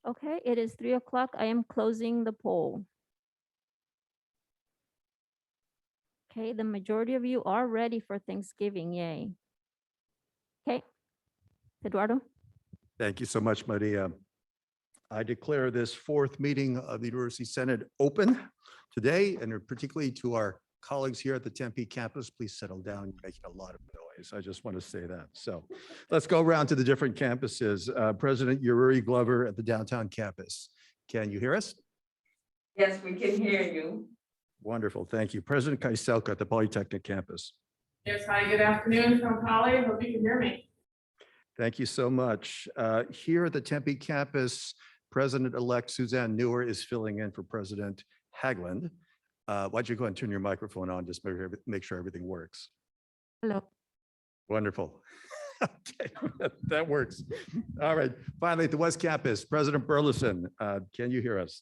Okay, it is 3 o'clock. I am closing the poll. Okay, the majority of you are ready for Thanksgiving. Yay. Okay, Eduardo? Thank you so much, Maria. I declare this fourth meeting of the University Senate open today, and particularly to our colleagues here at the Tempe campus, please settle down. You're making a lot of noise. I just want to say that. So let's go around to the different campuses. President Yuri Glover at the downtown campus. Can you hear us? Yes, we can hear you. Wonderful. Thank you. President Kaiselka at the Polytechnic campus. Yes, hi, good afternoon from Poly. I hope you can hear me. Thank you so much. Here at the Tempe campus, President-elect Suzanne Newer is filling in for President Haglund. Why don't you go ahead and turn your microphone on, just make sure everything works. Hello. Wonderful. Okay, that works. All right, finally at the West Campus, President Burleson, can you hear us?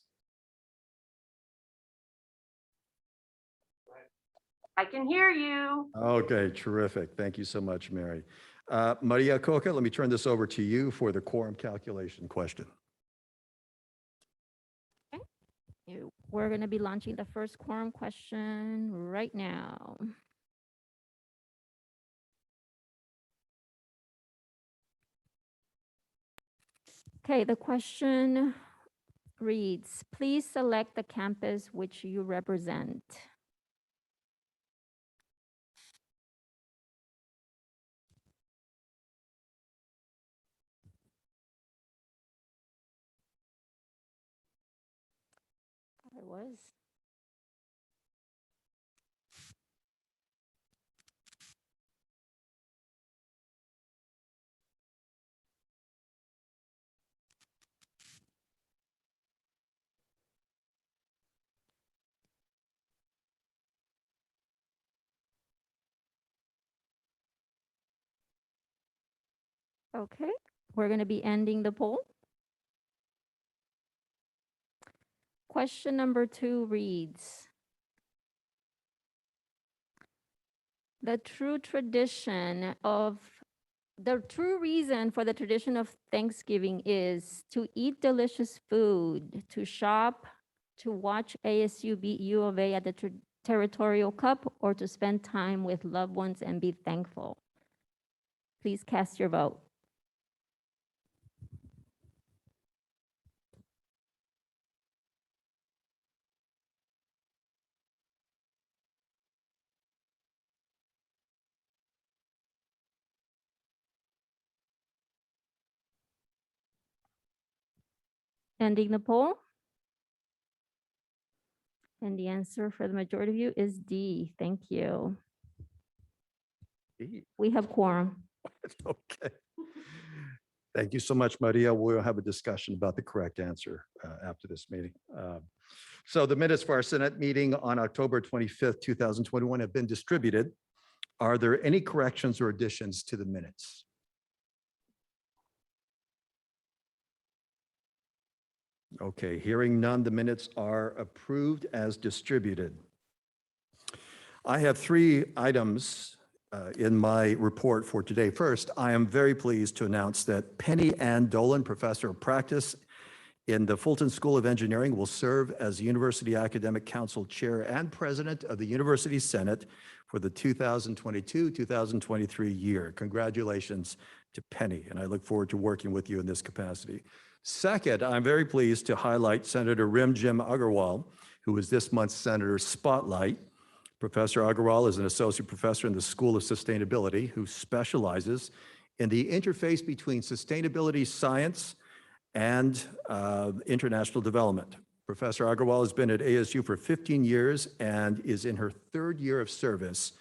I can hear you. Okay, terrific. Thank you so much, Mary. Maria Coca, let me turn this over to you for the quorum calculation question. We're going to be launching the first quorum question right now. Okay, the question reads, please select the campus which you represent. It was. Okay, we're going to be ending the poll. Question number 2 reads, the true reason for the tradition of Thanksgiving is to eat delicious food, to shop, to watch ASU beat U of A at the Territorial Cup, or to spend time with loved ones and be thankful. Please cast your vote. Ending the poll. And the answer for the majority of you is D. Thank you. E. We have quorum. Okay. Thank you so much, Maria. We'll have a discussion about the correct answer after this meeting. So the minutes for our Senate meeting on October 25th, 2021 have been distributed. Are there any corrections or additions to the minutes? Okay, hearing none, the minutes are approved as distributed. I have 3 items in my report for today. First, I am very pleased to announce that Penny Ann Dolan, Professor of Practice in the Fulton School of Engineering, will serve as the University Academic Council Chair and President of the University Senate for the 2022-2023 year. Congratulations to Penny, and I look forward to working with you in this capacity. Second, I'm very pleased to highlight Senator Rimjim Agarwal, who is this month's Senator Spotlight. Professor Agarwal is an associate professor in the School of Sustainability who specializes in the interface between sustainability science and international development. Professor Agarwal has been at ASU for 15 years and is in her 3rd year of service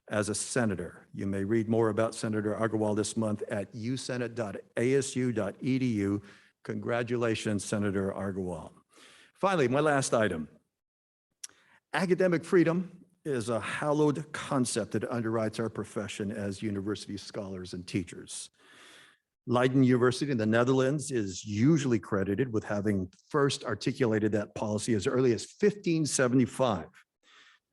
as a senator. You may read more about Senator Agarwal this month at usenate.asu.edu. Congratulations, Senator Agarwal. Finally, my last item. Academic freedom is a hallowed concept that underwrites our profession as university scholars and teachers. Leiden University in the Netherlands is usually credited with having first articulated that policy as early as 1575.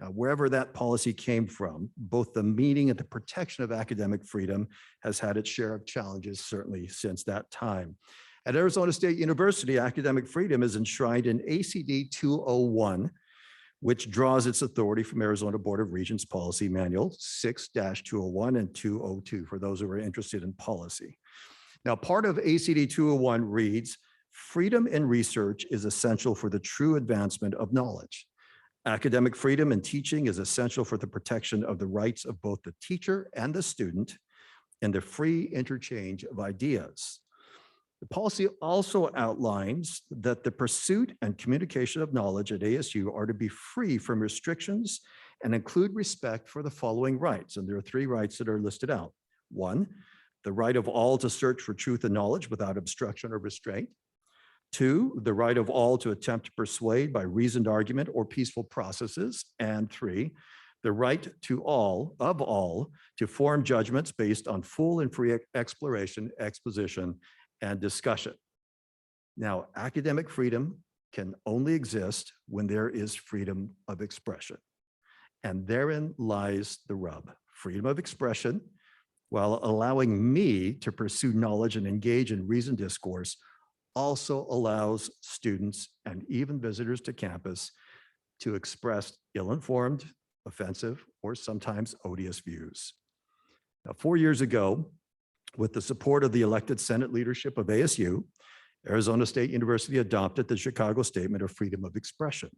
Now, wherever that policy came from, both the meaning and the protection of academic freedom has had its share of challenges, certainly since that time. At Arizona State University, academic freedom is enshrined in ACD 201, which draws its authority from Arizona Board of Regents Policy Manual 6-201 and 202 for those who are interested in policy. Now, part of ACD 201 reads, freedom in research is essential for the true advancement of knowledge. Academic freedom in teaching is essential for the protection of the rights of both the teacher and the student and the free interchange of ideas. The policy also outlines that the pursuit and communication of knowledge at ASU are to be free from restrictions and include respect for the following rights. And there are 3 rights that are listed out. 1, the right of all to search for truth and knowledge without obstruction or restraint. 2, the right of all to attempt to persuade by reasoned argument or peaceful processes. And 3, the right to all to form judgments based on full and free exploration, exposition, and discussion. Now, academic freedom can only exist when there is freedom of expression. And therein lies the rub. Freedom of expression, while allowing me to pursue knowledge and engage in reasoned discourse, also allows students and even visitors to campus to express ill-informed, offensive, or sometimes odious views. Now, 4 years ago, with the support of the elected Senate leadership of ASU, Arizona State University adopted the Chicago Statement of Freedom of Expression.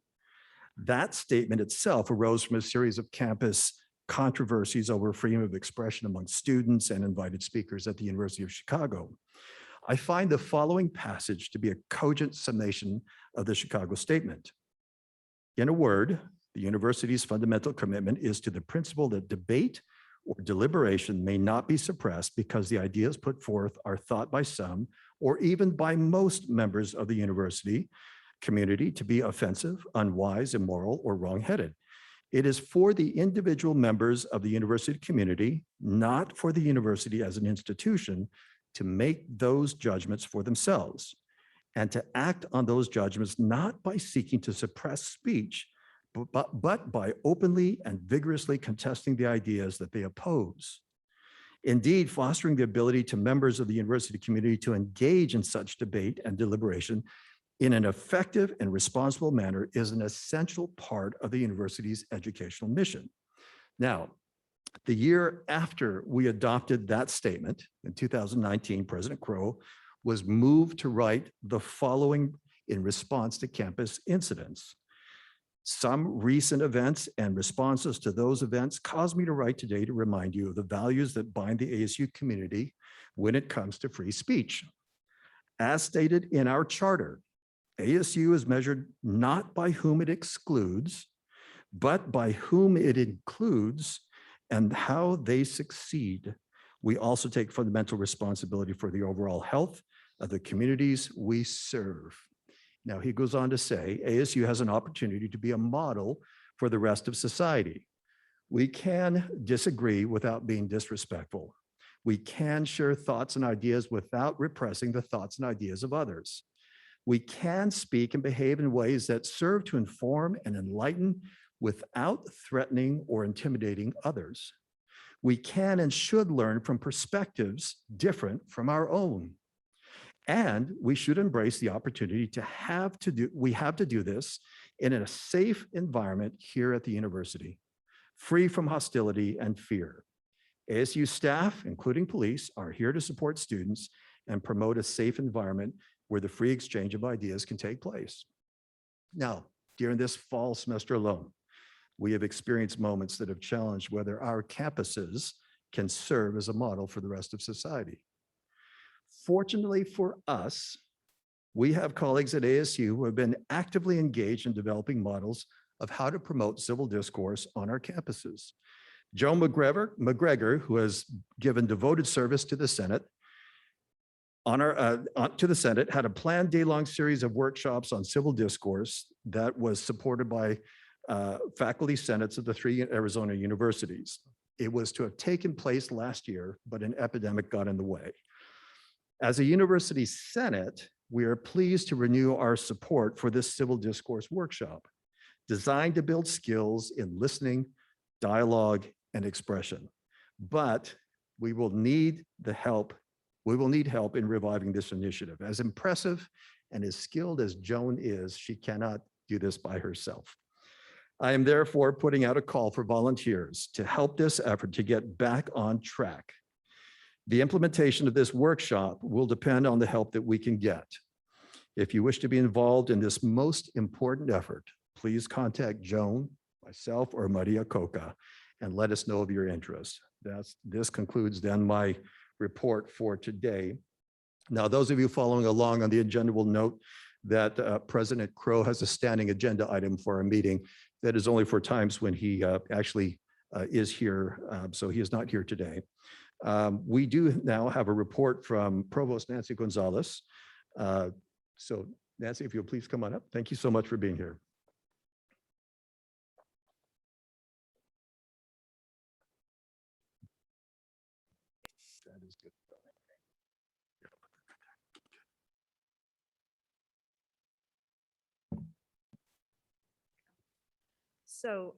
That statement itself arose from a series of campus controversies over freedom of expression among students and invited speakers at the University of Chicago. I find the following passage to be a cogent summation of the Chicago Statement. In a word, the university's fundamental commitment is to the principle that debate or deliberation may not be suppressed because the ideas put forth are thought by some or even by most members of the university community to be offensive, unwise, immoral, or wrong-headed. It is for the individual members of the university community, not for the university as an institution, to make those judgments for themselves and to act on those judgments not by seeking to suppress speech, but by openly and vigorously contesting the ideas that they oppose. Indeed, fostering the ability to members of the university community to engage in such debate and deliberation in an effective and responsible manner is an essential part of the university's educational mission. Now, the year after we adopted that statement, in 2019, President Crow was moved to write the following in response to campus incidents. Some recent events and responses to those events caused me to write today to remind you of the values that bind the ASU community when it comes to free speech. As stated in our charter, ASU is measured not by whom it excludes, but by whom it includes and how they succeed. We also take fundamental responsibility for the overall health of the communities we serve. Now, he goes on to say, ASU has an opportunity to be a model for the rest of society. We can disagree without being disrespectful. We can share thoughts and ideas without repressing the thoughts and ideas of others. We can speak and behave in ways that serve to inform and enlighten without threatening or intimidating others. We can and should learn from perspectives different from our own. And we should embrace the opportunity we have to do this in a safe environment here at the university, free from hostility and fear. ASU staff, including police, are here to support students and promote a safe environment where the free exchange of ideas can take place. Now, during this fall semester alone, we have experienced moments that have challenged whether our campuses can serve as a model for the rest of society. Fortunately for us, we have colleagues at ASU who have been actively engaged in developing models of how to promote civil discourse on our campuses. Joe McGregor, who has given devoted service to the Senate, had a planned day-long series of workshops on civil discourse that was supported by faculty senates of the 3 Arizona universities. It was to have taken place last year, but an epidemic got in the way. As a university senate, we are pleased to renew our support for this civil discourse workshop, designed to build skills in listening, dialogue, and expression. But we will need the help We will need help in reviving this initiative. As impressive and as skilled as Joan is, she cannot do this by herself. I am therefore putting out a call for volunteers to help this effort to get back on track. The implementation of this workshop will depend on the help that we can get. If you wish to be involved in this most important effort, please contact Joan, myself, or Maria Coca, and let us know of your interest. This concludes then my report for today. Now, those of you following along on the agenda will note that President Crow has a standing agenda item for a meeting that is only for times when he actually is here, so he is not here today. We do now have a report from Provost Nancy Gonzalez. So Nancy, if you'll please come on up. Thank you so much for being here. That is good. So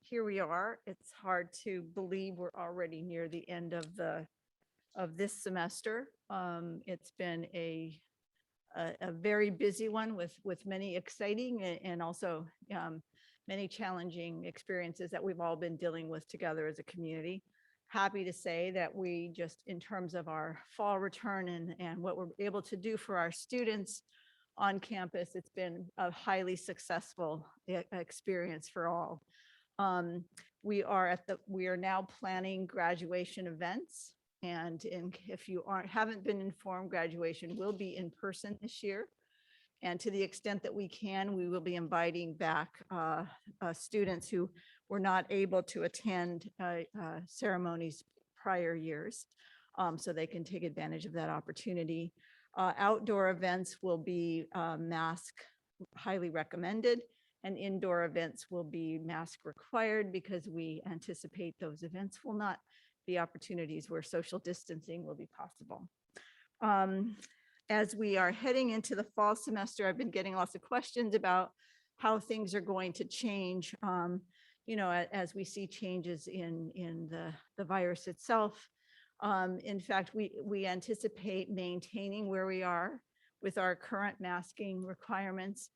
here we are. It's hard to believe we're already near the end of this semester. It's been a very busy one with many exciting and also many challenging experiences that we've all been dealing with together as a community. Happy to say that we just, in terms of our fall return and what we're able to do for our students on campus, it's been a highly successful experience for all. We are now planning graduation events, and if you haven't been informed, graduation will be in person this year. And to the extent that we can, we will be inviting back students who were not able to attend ceremonies prior years, so they can take advantage of that opportunity. Outdoor events will be mask highly recommended, and indoor events will be mask required because we anticipate those events will not be opportunities where social distancing will be possible. As we are heading into the fall semester, I've been getting lots of questions about how things are going to change, as we see changes in the virus itself. In fact, we anticipate maintaining where we are with our current masking requirements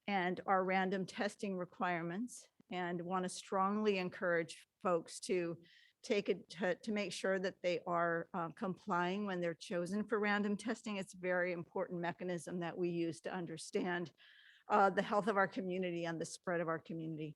and our random testing requirements, and want to strongly encourage folks to make sure that they are complying when they're chosen for random testing. It's a very important mechanism that we use to understand the health of our community and the spread of our community.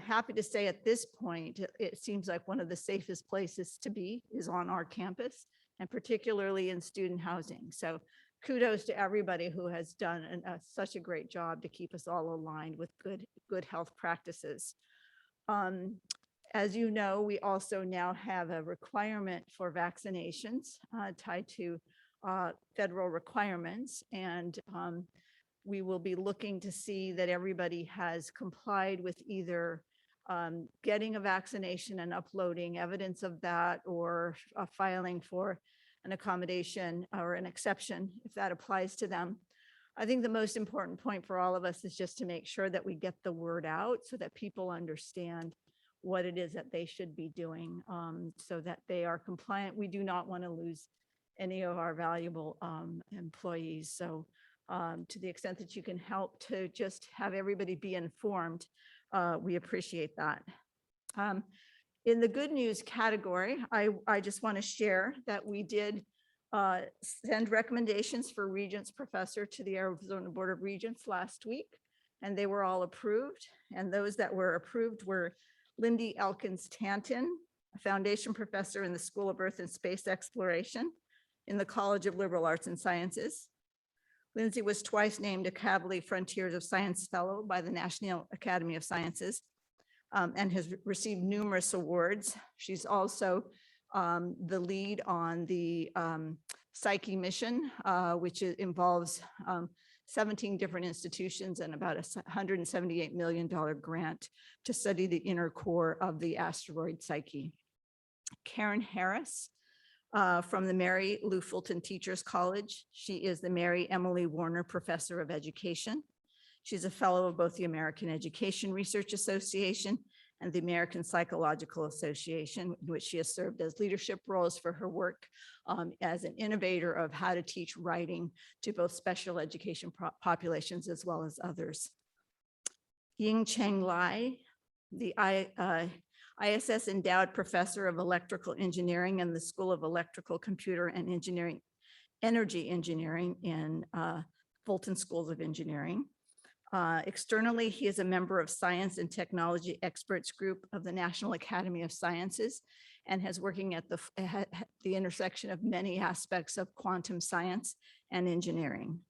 Happy to say at this point, it seems like one of the safest places to be is on our campus, and particularly in student housing. So kudos to everybody who has done such a great job to keep us all aligned with good health practices. As you know, we also now have a requirement for vaccinations tied to federal requirements, and we will be looking to see that everybody has complied with either getting a vaccination and uploading evidence of that, or filing for an accommodation or an exception if that applies to them. I think the most important point for all of us is just to make sure that we get the word out so that people understand what it is that they should be doing, so that they are compliant. We do not want to lose any of our valuable employees. So to the extent that you can help to just have everybody be informed, we appreciate that. In the good news category, I just want to share that we did send recommendations for Regents Professor to the Arizona Board of Regents last week, and they were all approved. And those that were approved were Lindy Elkins Tanton, a Foundation Professor in the School of Earth and Space Exploration in the College of Liberal Arts and Sciences. Lindsay was twice named a Kavli Frontiers of Science Fellow by the National Academy of Sciences, and has received numerous awards. She's also the lead on the Psyche mission, which involves 17 different institutions and about a $178 million grant to study the inner core of the asteroid Psyche. Karen Harris from the Mary Lou Fulton Teachers College. She is the Mary Emily Warner Professor of Education. She's a fellow of both the American Education Research Association and the American Psychological Association, in which she has served as leadership roles for her work as an innovator of how to teach writing to both special education populations as well as others. Ying Cheng Lai, the ISS Endowed Professor of Electrical Engineering in the School of Electrical, Computer, and Energy Engineering in Fulton Schools of Engineering. Externally, he is a member of Science and Technology Experts Group of the National Academy of Sciences and has working at the intersection of many aspects of quantum science and engineering.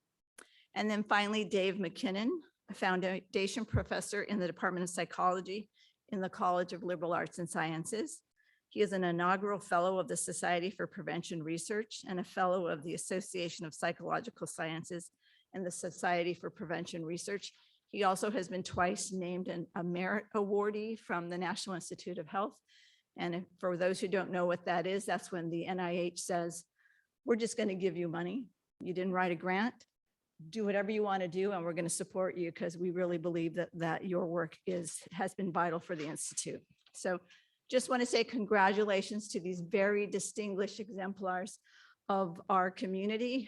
And then finally, Dave McKinnon, a foundation professor in the Department of Psychology in the College of Liberal Arts and Sciences. He is an inaugural fellow of the Society for Prevention Research and a fellow of the Association of Psychological Sciences and the Society for Prevention Research. He also has been twice named a merit awardee from the National Institute of Health. And for those who don't know what that is, that's when the NIH says, we're just going to give you money. You didn't write a grant. Do whatever you want to do, and we're going to support you because we really believe that your work has been vital for the Institute. So just want to say congratulations to these very distinguished exemplars of our community.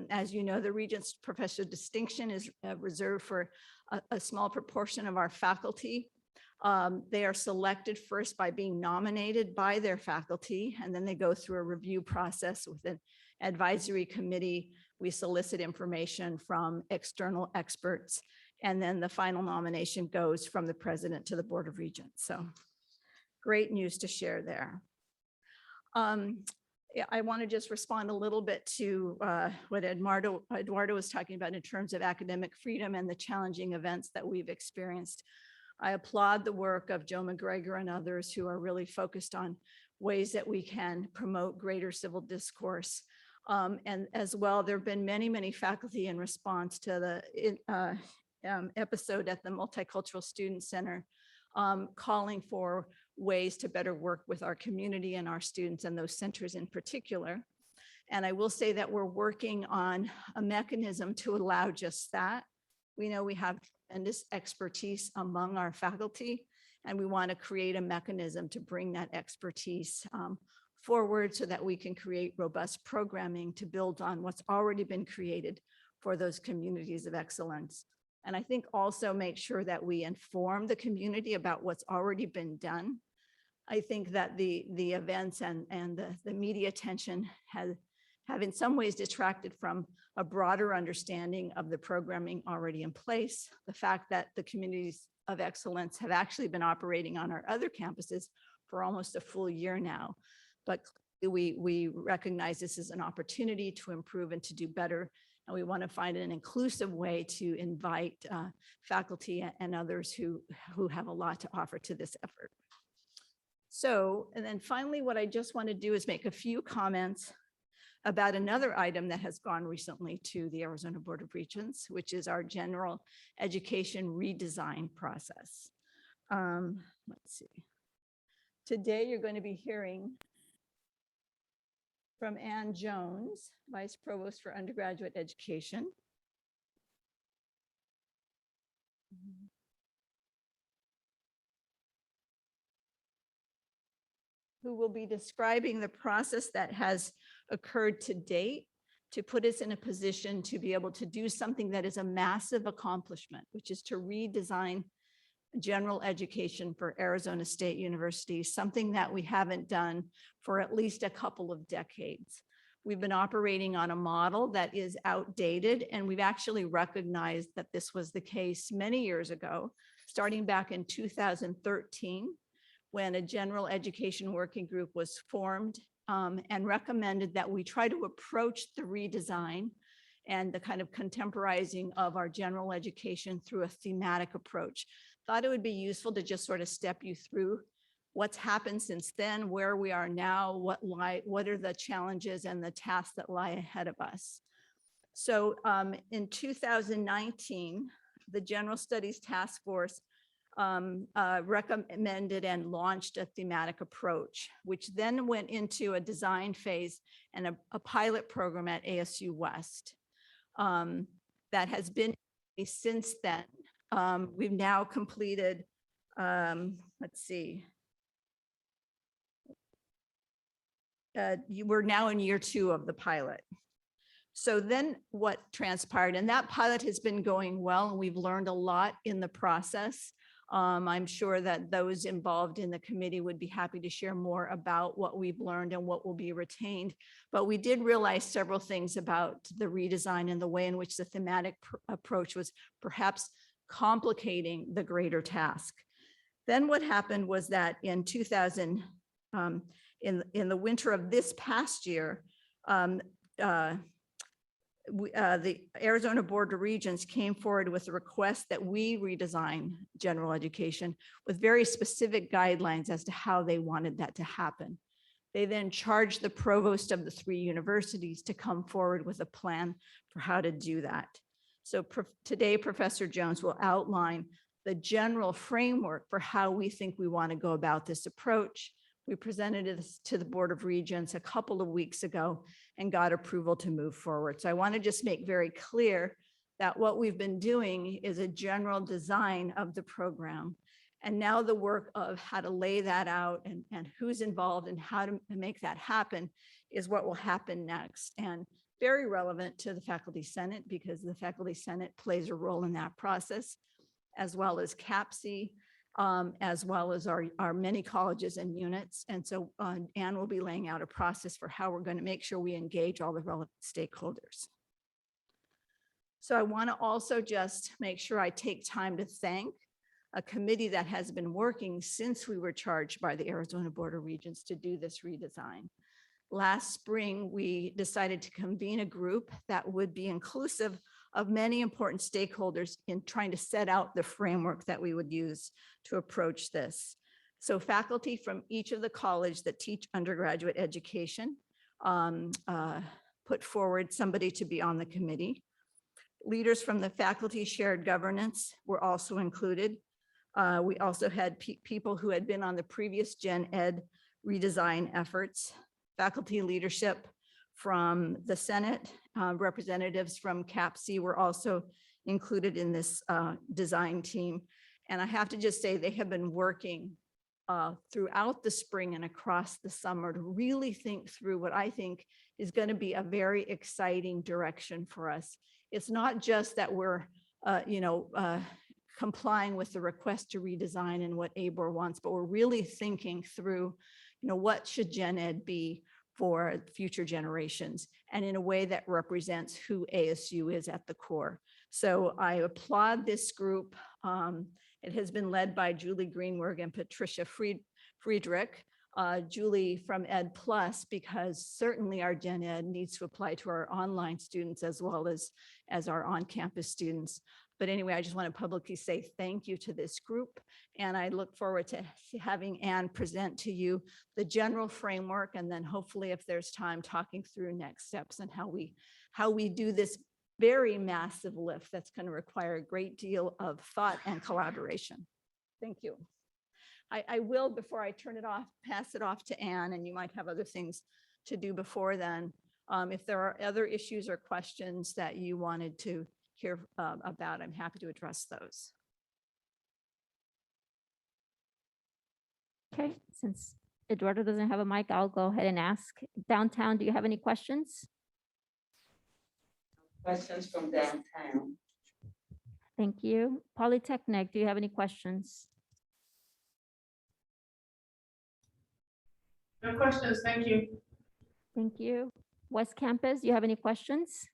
As you know, the Regents Professor Distinction is reserved for a small proportion of our faculty. They are selected first by being nominated by their faculty, and then they go through a review process with an advisory committee. We solicit information from external experts, and then the final nomination goes from the president to the Board of Regents. So great news to share there. Yeah, I want to just respond a little bit to what Eduardo was talking about in terms of academic freedom and the challenging events that we've experienced. I applaud the work of Joe McGregor and others who are really focused on ways that we can promote greater civil discourse. And as well, there have been many faculty in response to the episode at the Multicultural Student Center calling for ways to better work with our community and our students and those centers in particular. And I will say that we're working on a mechanism to allow just that. We know we have tremendous expertise among our faculty, and we want to create a mechanism to bring that expertise forward so that we can create robust programming to build on what's already been created for those communities of excellence. And I think also make sure that we inform the community about what's already been done. I think that the events and the media attention have in some ways detracted from a broader understanding of the programming already in place. The fact that the communities of excellence have actually been operating on our other campuses for almost a full year now. But we recognize this as an opportunity to improve and to do better. And we want to find an inclusive way to invite faculty and others who have a lot to offer to this effort. So, and then finally, what I just want to do is make a few comments about another item that has gone recently to the Arizona Board of Regents, which is our general education redesign process. Let's see. Today, you're going to be hearing from Ann Jones, Vice Provost for Undergraduate Education. Who will be describing the process that has occurred to date to put us in a position to be able to do something that is a massive accomplishment, which is to redesign general education for Arizona State University, something that we haven't done for at least a couple of decades. We've been operating on a model that is outdated, and we've actually recognized that this was the case many years ago, starting back in 2013, when a general education working group was formed and recommended that we try to approach the redesign and the kind of contemporizing of our general education through a thematic approach. Thought it would be useful to just sort of step you through what's happened since then, where we are now, what are the challenges and the tasks that lie ahead of us. So in 2019, the General Studies Task Force recommended and launched a thematic approach, which then went into a design phase and a pilot program at ASU West that has been since then. We've now completed Let's see. We're now in year 2 of the pilot. So then what transpired, and that pilot has been going well, and we've learned a lot in the process. I'm sure that those involved in the committee would be happy to share more about what we've learned and what will be retained. But we did realize several things about the redesign and the way in which the thematic approach was perhaps complicating the greater task. Then what happened was that in 2000, in the winter of this past year, the Arizona Board of Regents came forward with a request that we redesign general education with very specific guidelines as to how they wanted that to happen. They then charged the provost of the 3 universities to come forward with a plan for how to do that. So today, Professor Jones will outline the general framework for how we think we want to go about this approach. We presented this to the Board of Regents a couple of weeks ago and got approval to move forward. So I want to just make very clear that what we've been doing is a general design of the program. And now the work of how to lay that out and who's involved and how to make that happen is what will happen next. And very relevant to the Faculty Senate, because the Faculty Senate plays a role in that process, as well as CAPC, as well as our many colleges and units. And so Anne will be laying out a process for how we're going to make sure we engage all the relevant stakeholders. So I want to also just make sure I take time to thank a committee that has been working since we were charged by the Arizona Board of Regents to do this redesign. Last spring, we decided to convene a group that would be inclusive of many important stakeholders in trying to set out the framework that we would use to approach this. So faculty from each of the colleges that teach undergraduate education put forward somebody to be on the committee. Leaders from the faculty shared governance were also included. We also had people who had been on the previous Gen Ed redesign efforts, faculty leadership from the Senate, representatives from CAPC were also included in this design team. And I have to just say they have been working throughout the spring and across the summer to really think through what I think is going to be a very exciting direction for us. It's not just that we're, complying with the request to redesign and what ABOR wants, but we're really thinking through, what should Gen Ed be for future generations and in a way that represents who ASU is at the core. So I applaud this group. It has been led by Julie Greenberg and Patricia Friedrich. Julie from Ed Plus, because certainly our Gen Ed needs to apply to our online students as well as our on-campus students. But anyway, I just want to publicly say thank you to this group. And I look forward to having Anne present to you the general framework, and then hopefully if there's time, talking through next steps and how we do this very massive lift that's going to require a great deal of thought and collaboration. Thank you. I will, before I turn it off, pass it off to Anne, and you might have other things to do before then. If there are other issues or questions that you wanted to hear about, I'm happy to address those. Okay, since Eduardo doesn't have a mic, I'll go ahead and ask. Downtown, do you have any questions? Questions from downtown. Thank you. Polytechnic, do you have any questions? No questions, thank you. Thank you. West Campus, do you have any questions?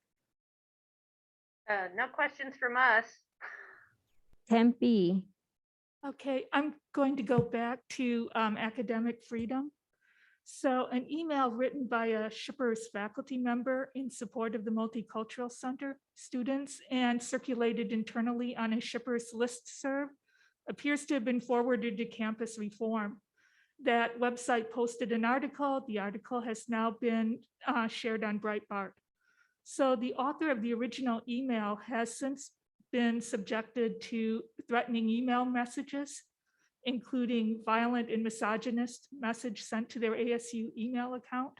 No questions from us. Tempe, Okay, I'm going to go back to academic freedom. So an email written by a Shippers faculty member in support of the Multicultural Center students and circulated internally on a Shippers listserv appears to have been forwarded to Campus Reform. That website posted an article. The article has now been shared on Breitbart. So the author of the original email has since been subjected to threatening email messages, including violent and misogynist message sent to their ASU email account.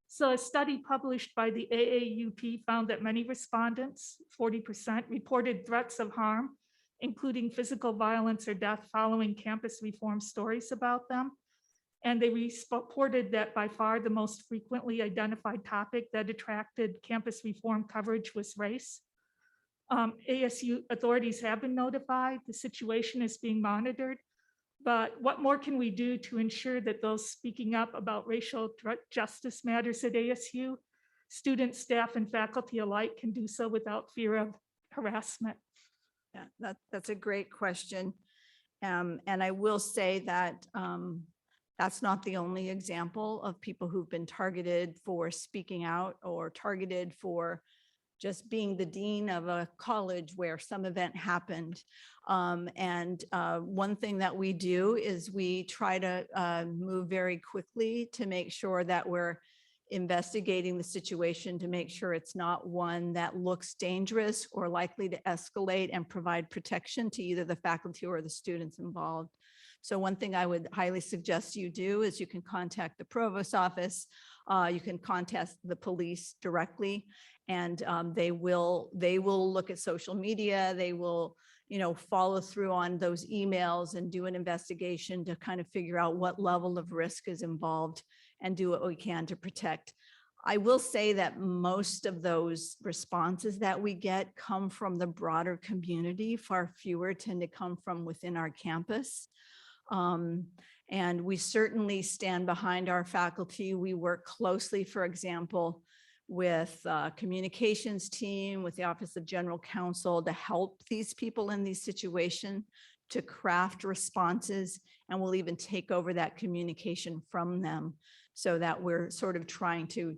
So a study published by the AAUP found that many respondents, 40%, reported threats of harm including physical violence or death following campus reform stories about them. And they reported that by far the most frequently identified topic that attracted campus reform coverage was race. ASU authorities have been notified. The situation is being monitored. But what more can we do to ensure that those speaking up about racial justice matters at ASU, students, staff, and faculty alike can do so without fear of harassment? Yeah, that's a great question. And I will say that that's not the only example of people who've been targeted for speaking out or targeted for just being the dean of a college where some event happened. One thing that we do is we try to move very quickly to make sure that we're investigating the situation to make sure it's not one that looks dangerous or likely to escalate and provide protection to either the faculty or the students involved. So one thing I would highly suggest you do is you can contact the provost's office, you can contact the police directly, and they will look at social media. They will, follow through on those emails and do an investigation to kind of figure out what level of risk is involved and do what we can to protect. I will say that most of those responses that we get come from the broader community. Far fewer tend to come from within our campus. And we certainly stand behind our faculty. We work closely, for example, with communications team, with the Office of General Counsel to help these people in these situations to craft responses, and we'll even take over that communication from them so that we're sort of trying to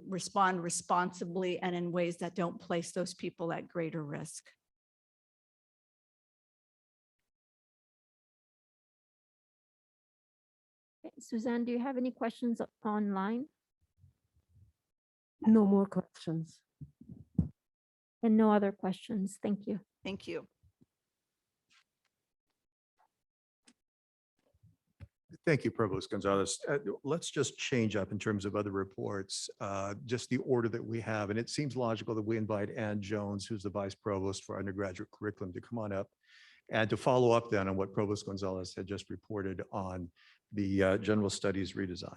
respond responsibly and in ways that don't place those people at greater risk. Okay, Suzanne, do you have any questions online? No more questions. And no other questions. Thank you. Thank you. Thank you, Provost Gonzalez. Let's just change up in terms of other reports, just the order that we have. And it seems logical that we invite Ann Jones, who's the Vice Provost for Undergraduate Curriculum, to come on up and to follow up then on what Provost Gonzalez had just reported on the General Studies redesign.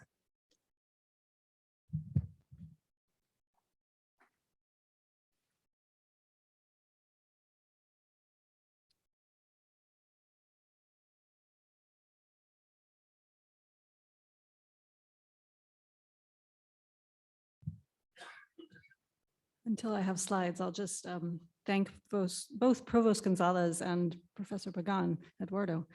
Until I have slides, I'll just thank both Provost Gonzalez and Professor Pagan, Eduardo,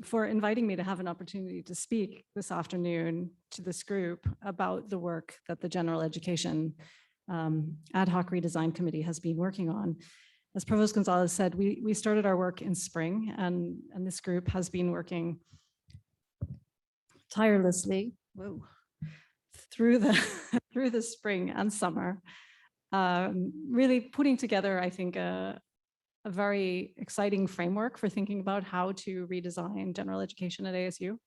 for inviting me to have an opportunity to speak this afternoon to this group about the work that the General Education Ad Hoc Redesign Committee has been working on. As Provost Gonzalez said, we started our work in spring, and this group has been working tirelessly through the spring and summer, really putting together, I think, a very exciting framework for thinking about how to redesign general education at ASU.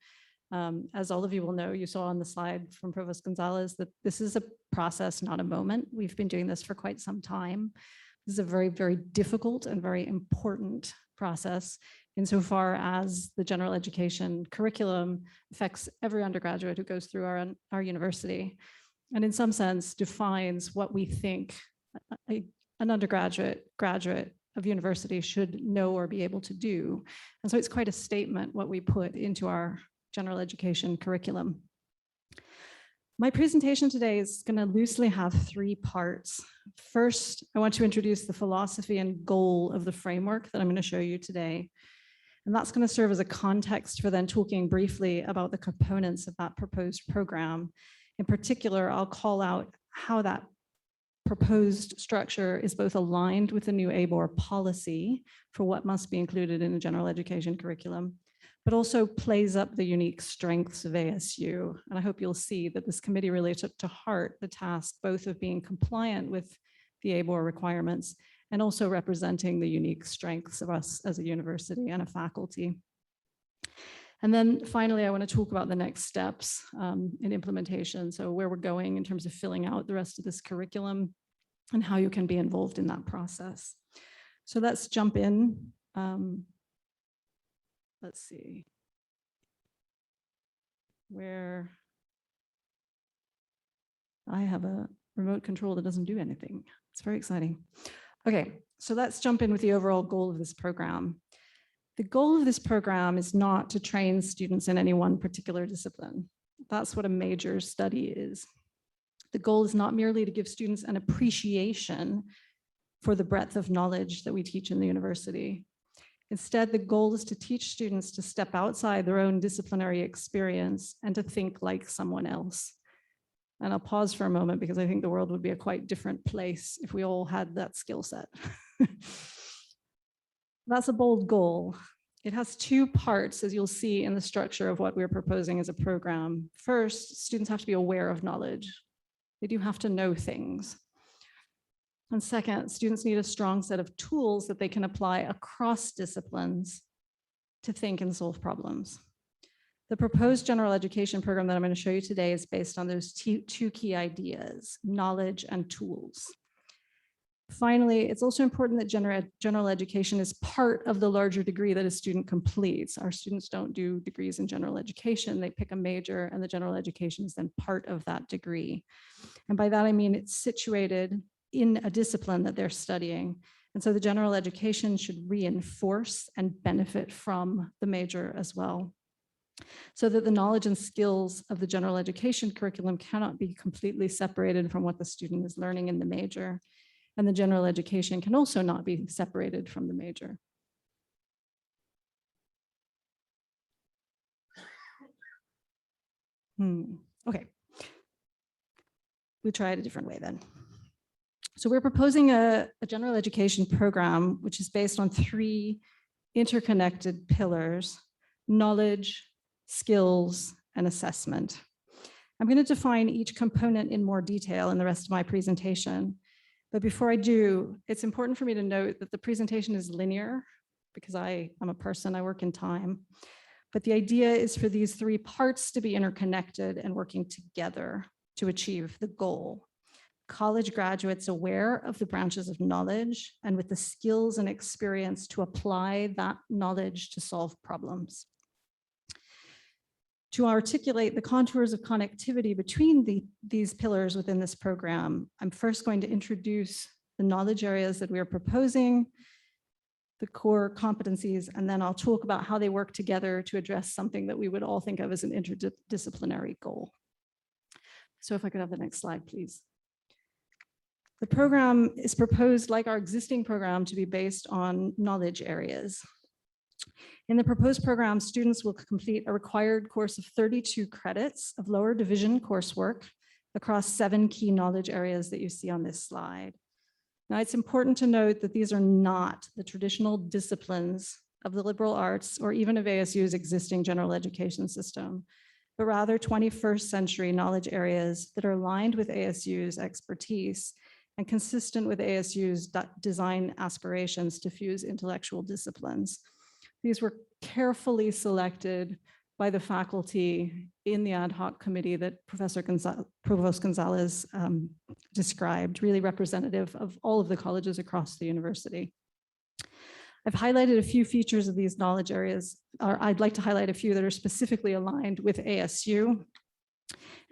As all of you will know, you saw on the slide from Provost Gonzalez that this is a process, not a moment. We've been doing this for quite some time. This is a very, very difficult and very important process insofar as the general education curriculum affects every undergraduate who goes through our university, and in some sense defines what we think an undergraduate, graduate of university should know or be able to do. And so it's quite a statement what we put into our general education curriculum. My presentation today is going to loosely have three parts. First, I want to introduce the philosophy and goal of the framework that I'm going to show you today. And that's going to serve as a context for then talking briefly about the components of that proposed program. In particular, I'll call out how that proposed structure is both aligned with the new ABOR policy for what must be included in the general education curriculum, but also plays up the unique strengths of ASU. And I hope you'll see that this committee really took to heart the task both of being compliant with the ABOR requirements and also representing the unique strengths of us as a university and a faculty. And then finally, I want to talk about the next steps in implementation. So where we're going in terms of filling out the rest of this curriculum and how you can be involved in that process. So let's jump in Let's see. Where I have a remote control that doesn't do anything. It's very exciting. Okay, so let's jump in with the overall goal of this program. The goal of this program is not to train students in any one particular discipline. That's what a major study is. The goal is not merely to give students an appreciation for the breadth of knowledge that we teach in the university. Instead, the goal is to teach students to step outside their own disciplinary experience and to think like someone else. And I'll pause for a moment because I think the world would be a quite different place if we all had that skill set. That's a bold goal. It has two parts, as you'll see in the structure of what we're proposing as a program. First, students have to be aware of knowledge. They do have to know things. And second, students need a strong set of tools that they can apply across disciplines to think and solve problems. The proposed general education program that I'm going to show you today is based on those two key ideas, knowledge and tools. Finally, it's also important that general education is part of the larger degree that a student completes. Our students don't do degrees in general education. They pick a major and the general education is then part of that degree. And by that, I mean it's situated in a discipline that they're studying. And so the general education should reinforce and benefit from the major as well, so that the knowledge and skills of the general education curriculum cannot be completely separated from what the student is learning in the major. And the general education can also not be separated from the major. Okay. We try it a different way then. So we're proposing a general education program, which is based on three interconnected pillars: knowledge, skills, and assessment. I'm going to define each component in more detail in the rest of my presentation. But before I do, it's important for me to note that the presentation is linear because I am a person, I work in time. But the idea is for these three parts to be interconnected and working together to achieve the goal. College graduates aware of the branches of knowledge and with the skills and experience to apply that knowledge to solve problems. To articulate the contours of connectivity between these pillars within this program, I'm first going to introduce the knowledge areas that we are proposing, the core competencies, and then I'll talk about how they work together to address something that we would all think of as an interdisciplinary goal. So if I could have the next slide, please. The program is proposed, like our existing program, to be based on knowledge areas. In the proposed program, students will complete a required course of 32 credits of lower division coursework across 7 key knowledge areas that you see on this slide. Now, it's important to note that these are not the traditional disciplines of the liberal arts or even of ASU's existing general education system, but rather 21st century knowledge areas that are aligned with ASU's expertise and consistent with ASU's design aspirations to fuse intellectual disciplines. These were carefully selected by the faculty in the ad hoc committee that Provost Gonzalez described, really representative of all of the colleges across the university. I've highlighted a few features of these knowledge areas, or I'd like to highlight a few that are specifically aligned with ASU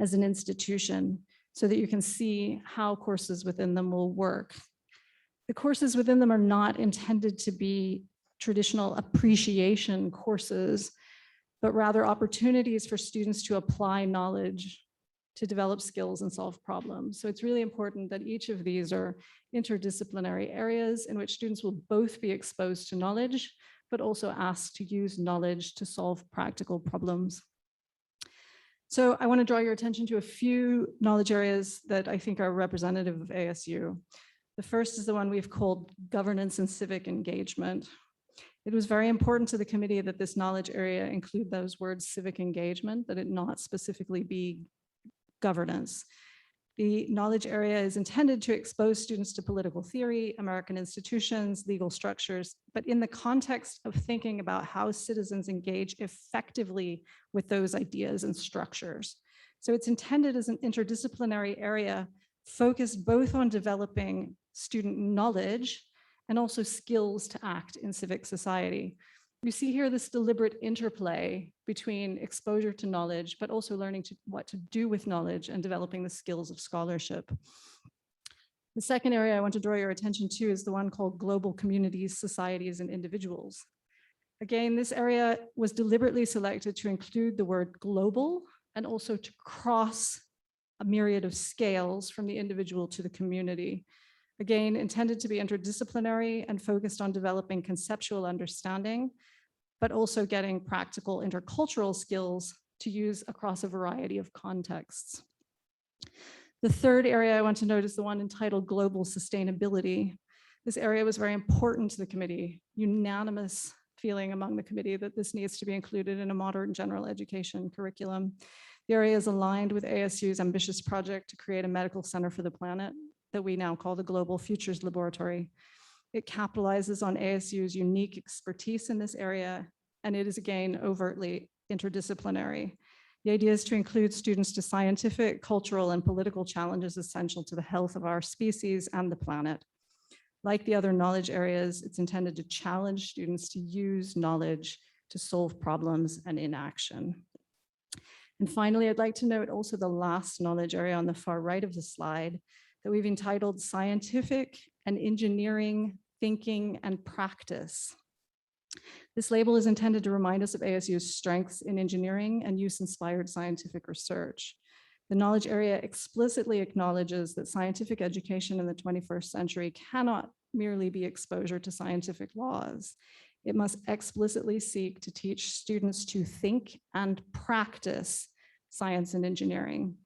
as an institution so that you can see how courses within them will work. The courses within them are not intended to be traditional appreciation courses, but rather opportunities for students to apply knowledge, to develop skills and solve problems. So it's really important that each of these are interdisciplinary areas in which students will both be exposed to knowledge, but also asked to use knowledge to solve practical problems. So I want to draw your attention to a few knowledge areas that I think are representative of ASU. The first is the one we've called governance and civic engagement. It was very important to the committee that this knowledge area include those words civic engagement, that it not specifically be governance. The knowledge area is intended to expose students to political theory, American institutions, legal structures, but in the context of thinking about how citizens engage effectively with those ideas and structures. So it's intended as an interdisciplinary area focused both on developing student knowledge and also skills to act in civic society. You see here this deliberate interplay between exposure to knowledge, but also learning what to do with knowledge and developing the skills of scholarship. The second area I want to draw your attention to is the one called global communities, societies, and individuals. Again, this area was deliberately selected to include the word global and also to cross a myriad of scales from the individual to the community. Again, intended to be interdisciplinary and focused on developing conceptual understanding, but also getting practical intercultural skills to use across a variety of contexts. The third area I want to note is the one entitled Global Sustainability. This area was very important to the committee, unanimous feeling among the committee that this needs to be included in a modern general education curriculum. The area is aligned with ASU's ambitious project to create a medical center for the planet that we now call the Global Futures Laboratory. It capitalizes on ASU's unique expertise in this area, and it is again overtly interdisciplinary. The idea is to include students to scientific, cultural, and political challenges essential to the health of our species and the planet. Like the other knowledge areas, it's intended to challenge students to use knowledge to solve problems and in action. And finally, I'd like to note also the last knowledge area on the far right of the slide that we've entitled Scientific and Engineering Thinking and Practice. This label is intended to remind us of ASU's strengths in engineering and use-inspired scientific research. The knowledge area explicitly acknowledges that scientific education in the 21st century cannot merely be exposure to scientific laws. It must explicitly seek to teach students to think and practice science and engineering.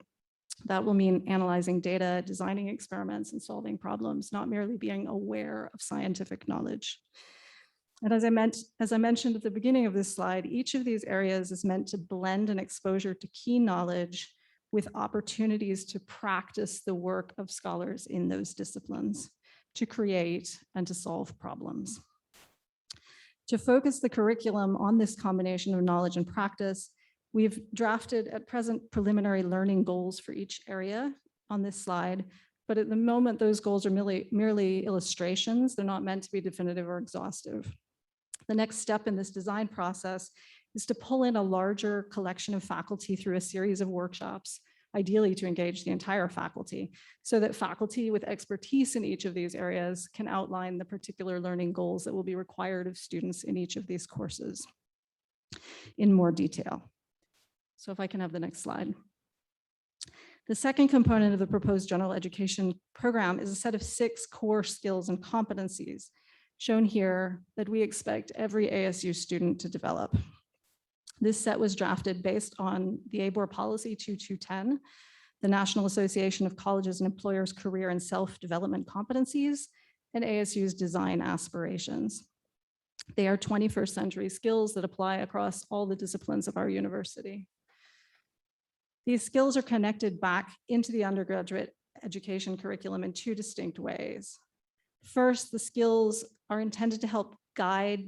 That will mean analyzing data, designing experiments, and solving problems, not merely being aware of scientific knowledge. And as I mentioned at the beginning of this slide, each of these areas is meant to blend an exposure to key knowledge with opportunities to practice the work of scholars in those disciplines, to create and to solve problems. To focus the curriculum on this combination of knowledge and practice, we've drafted at present preliminary learning goals for each area on this slide, but at the moment those goals are merely illustrations. They're not meant to be definitive or exhaustive. The next step in this design process is to pull in a larger collection of faculty through a series of workshops, ideally to engage the entire faculty, so that faculty with expertise in each of these areas can outline the particular learning goals that will be required of students in each of these courses in more detail. So if I can have the next slide. The second component of the proposed general education program is a set of 6 core skills and competencies shown here that we expect every ASU student to develop. This set was drafted based on the ABOR Policy 2210, the National Association of Colleges and Employers Career and Self-Development Competencies, and ASU's design aspirations. They are 21st century skills that apply across all the disciplines of our university. These skills are connected back into the undergraduate education curriculum in 2 distinct ways. First, the skills are intended to help guide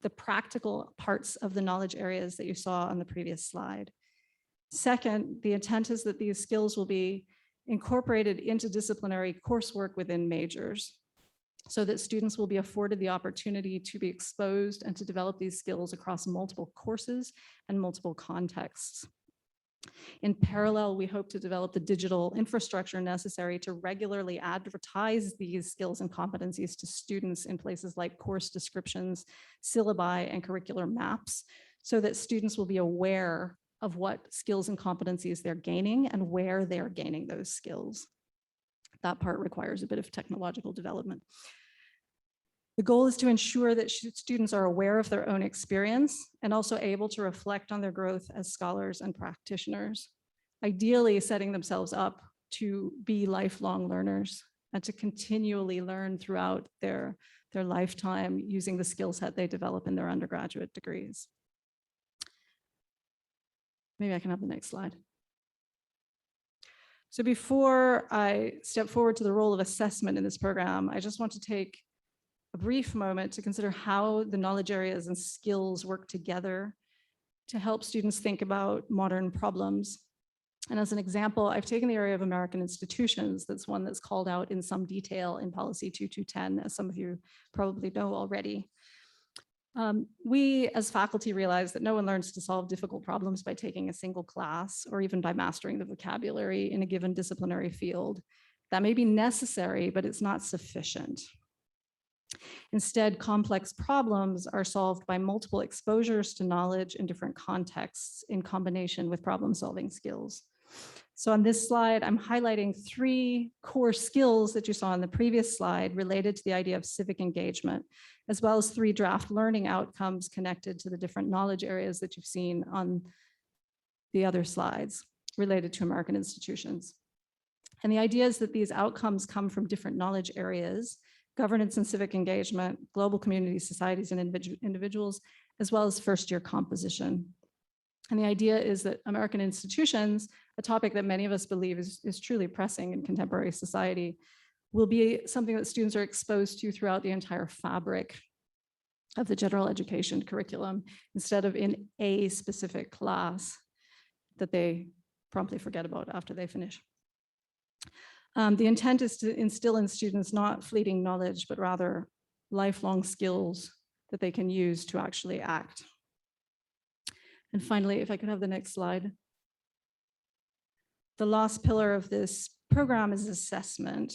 the practical parts of the knowledge areas that you saw on the previous slide. Second, the intent is that these skills will be incorporated into disciplinary coursework within majors, so that students will be afforded the opportunity to be exposed and to develop these skills across multiple courses and multiple contexts. In parallel, we hope to develop the digital infrastructure necessary to regularly advertise these skills and competencies to students in places like course descriptions, syllabi, and curricular maps, so that students will be aware of what skills and competencies they're gaining and where they're gaining those skills. That part requires a bit of technological development. The goal is to ensure that students are aware of their own experience and also able to reflect on their growth as scholars and practitioners, ideally setting themselves up to be lifelong learners and to continually learn throughout their lifetime using the skill set they develop in their undergraduate degrees. Maybe I can have the next slide. So before I step forward to the role of assessment in this program, I just want to take a brief moment to consider how the knowledge areas and skills work together to help students think about modern problems And as an example, I've taken the area of American institutions. That's one that's called out in some detail in policy 2210, as some of you probably know already. We as faculty realize that no one learns to solve difficult problems by taking a single class or even by mastering the vocabulary in a given disciplinary field. That may be necessary, but it's not sufficient. Instead, complex problems are solved by multiple exposures to knowledge in different contexts in combination with problem-solving skills. So on this slide, I'm highlighting 3 core skills that you saw on the previous slide related to the idea of civic engagement, as well as 3 draft learning outcomes connected to the different knowledge areas that you've seen on the other slides related to American institutions. And the idea is that these outcomes come from different knowledge areas: governance and civic engagement, global community societies and individuals, as well as first-year composition. And the idea is that American institutions, a topic that many of us believe is truly pressing in contemporary society, will be something that students are exposed to throughout the entire fabric of the general education curriculum, instead of in a specific class that they promptly forget about after they finish. The intent is to instill in students not fleeting knowledge, but rather lifelong skills that they can use to actually act. And finally, if I could have the next slide. The last pillar of this program is assessment.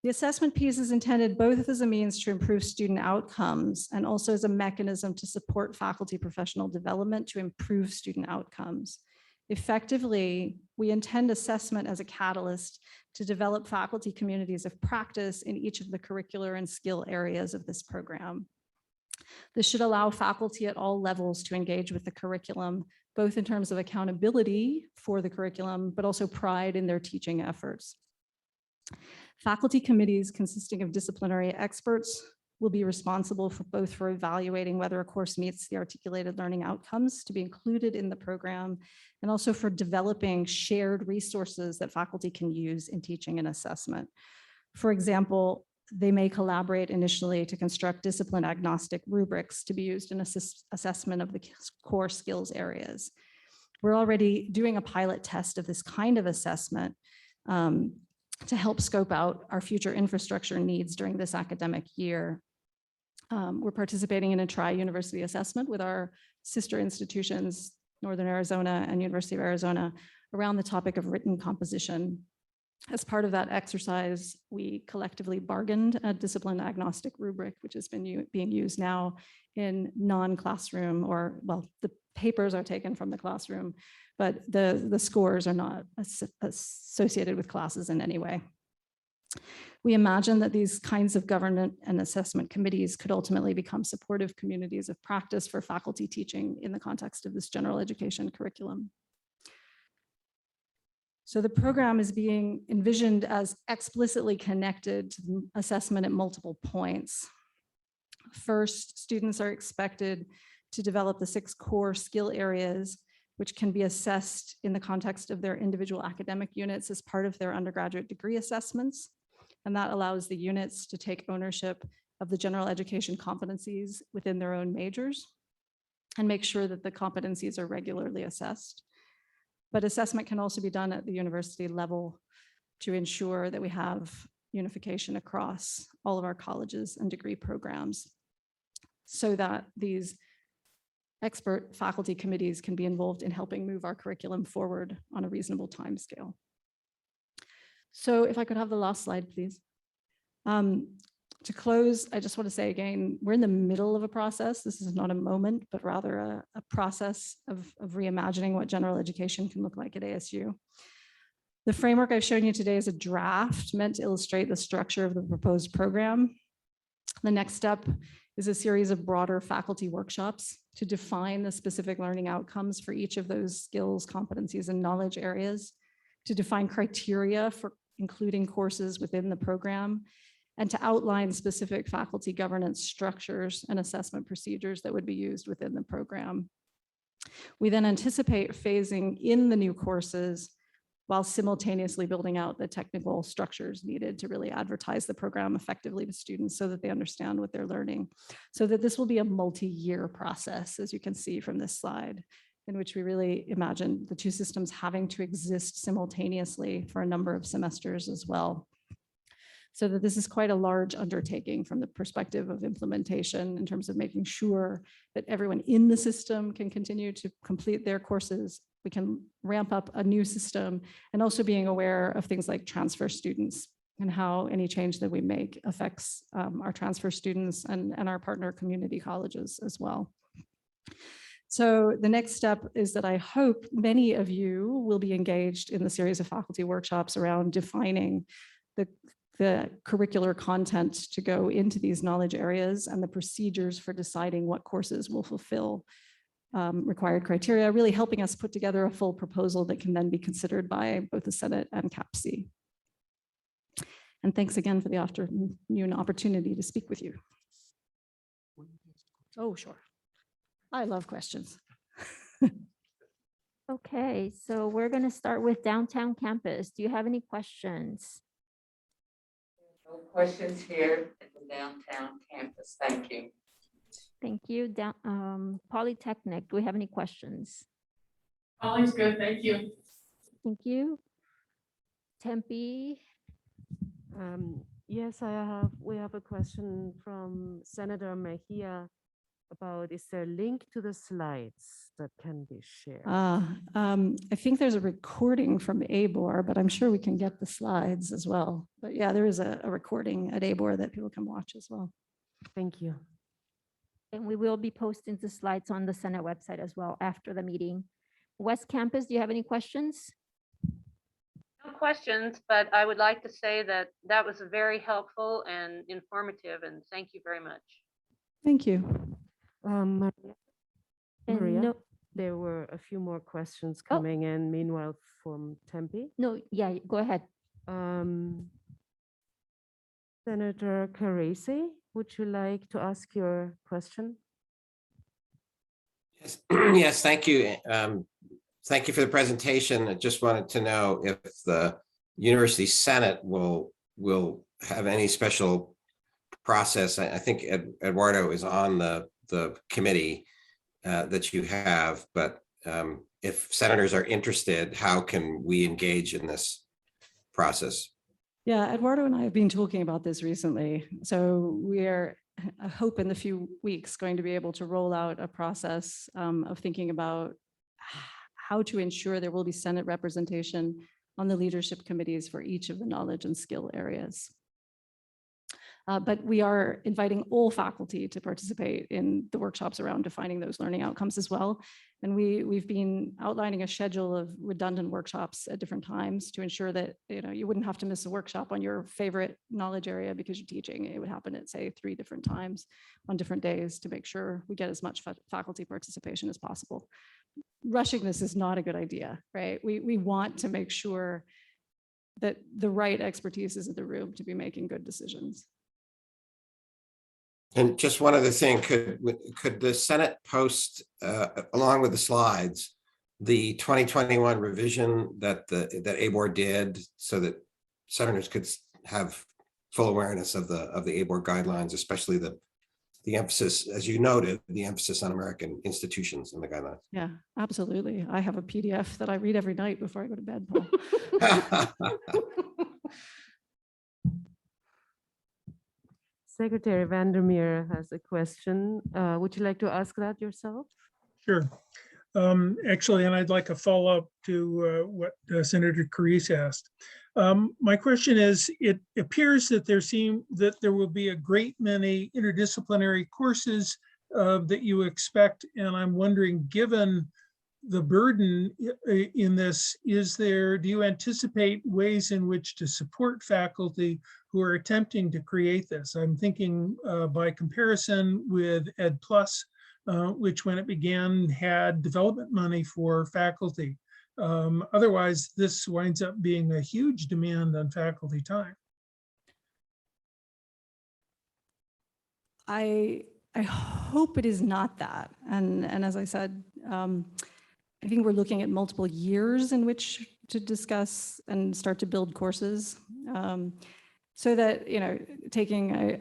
The assessment piece is intended both as a means to improve student outcomes and also as a mechanism to support faculty professional development to improve student outcomes. Effectively, we intend assessment as a catalyst to develop faculty communities of practice in each of the curricular and skill areas of this program. This should allow faculty at all levels to engage with the curriculum, both in terms of accountability for the curriculum, but also pride in their teaching efforts. Faculty committees consisting of disciplinary experts will be responsible for both for evaluating whether a course meets the articulated learning outcomes to be included in the program, and also for developing shared resources that faculty can use in teaching and assessment. For example, they may collaborate initially to construct discipline agnostic rubrics to be used in assessment of the core skills areas. We're already doing a pilot test of this kind of assessment to help scope out our future infrastructure needs during this academic year. We're participating in a tri-university assessment with our sister institutions, Northern Arizona and University of Arizona, around the topic of written composition. As part of that exercise, we collectively bargained a discipline agnostic rubric, which has been being used now in non-classroom, or, well, the papers are taken from the classroom, but the scores are not associated with classes in any way. We imagine that these kinds of governance and assessment committees could ultimately become supportive communities of practice for faculty teaching in the context of this general education curriculum. So the program is being envisioned as explicitly connected to assessment at multiple points. First, students are expected to develop the 6 core skill areas, which can be assessed in the context of their individual academic units as part of their undergraduate degree assessments. And that allows the units to take ownership of the general education competencies within their own majors and make sure that the competencies are regularly assessed. But assessment can also be done at the university level to ensure that we have unification across all of our colleges and degree programs, so that these expert faculty committees can be involved in helping move our curriculum forward on a reasonable timescale. So if I could have the last slide, please. To close, I just want to say again, we're in the middle of a process. This is not a moment, but rather a process of reimagining what general education can look like at ASU. The framework I've shown you today is a draft meant to illustrate the structure of the proposed program. The next step is a series of broader faculty workshops to define the specific learning outcomes for each of those skills, competencies, and knowledge areas, to define criteria for including courses within the program, and to outline specific faculty governance structures and assessment procedures that would be used within the program. We then anticipate phasing in the new courses while simultaneously building out the technical structures needed to really advertise the program effectively to students so that they understand what they're learning. So that this will be a multi-year process, as you can see from this slide. in which we really imagine the two systems having to exist simultaneously for a number of semesters as well. So that this is quite a large undertaking from the perspective of implementation in terms of making sure that everyone in the system can continue to complete their courses. We can ramp up a new system, and also being aware of things like transfer students and how any change that we make affects our transfer students and our partner community colleges as well. So the next step is that I hope many of you will be engaged in the series of faculty workshops around defining the curricular content to go into these knowledge areas and the procedures for deciding what courses will fulfill required criteria, really helping us put together a full proposal that can then be considered by both the Senate and CAPC. And thanks again for the afternoon opportunity to speak with you. Oh, sure. I love questions. Okay, so we're going to start with downtown campus. Do you have any questions? No questions here at the downtown campus. Thank you. Thank you. Polytechnic, do we have any questions? Polly's good, thank you. Thank you. Tempe, Yes, we have a question from Senator Mejia about, is there a link to the slides that can be shared? I think there's a recording from ABOR, but I'm sure we can get the slides as well. But yeah, there is a recording at ABOR that people can watch as well. Thank you. and we will be posting the slides on the Senate website as well after the meeting. West Campus, do you have any questions? No questions, but I would like to say that that was very helpful and informative, and thank you very much. Thank you. And Maria, no, there were a few more questions coming in meanwhile from Tempe. no, yeah, go ahead. Senator Carisi, would you like to ask your question? Yes, yes, thank you. Thank you for the presentation. I just wanted to know if the University Senate will have any special process. I think Eduardo is on the committee that you have, but if senators are interested, how can we engage in this process? Yeah, Eduardo and I have been talking about this recently. So we are, I hope in the few weeks, going to be able to roll out a process of thinking about how to ensure there will be Senate representation on the leadership committees for each of the knowledge and skill areas. But we are inviting all faculty to participate in the workshops around defining those learning outcomes as well. And we've been outlining a schedule of redundant workshops at different times to ensure that you wouldn't have to miss a workshop on your favorite knowledge area because you're teaching. It would happen at, say, 3 different times on different days to make sure we get as much faculty participation as possible. Rushing this is not a good idea, right? We want to make sure that the right expertise is in the room to be making good decisions. And just one other thing, could the Senate post, along with the slides, the 2021 revision that ABOR did so that senators could have full awareness of the ABOR guidelines, especially the emphasis, as you noted, the emphasis on American institutions in the guidelines? Yeah, absolutely. I have a PDF that I read every night before I go to bed, Paul. Secretary Vandermeer has a question. Would you like to ask that yourself? Sure. Actually, and I'd like a follow-up to what Senator Carisi asked. My question is, it appears that there will be a great many interdisciplinary courses that you expect, and I'm wondering, given the burden in this, do you anticipate ways in which to support faculty who are attempting to create this? I'm thinking by comparison with Ed+, which when it began had development money for faculty. Otherwise, this winds up being a huge demand on faculty time. I hope it is not that. And as I said, I think we're looking at multiple years in which to discuss and start to build courses. So that,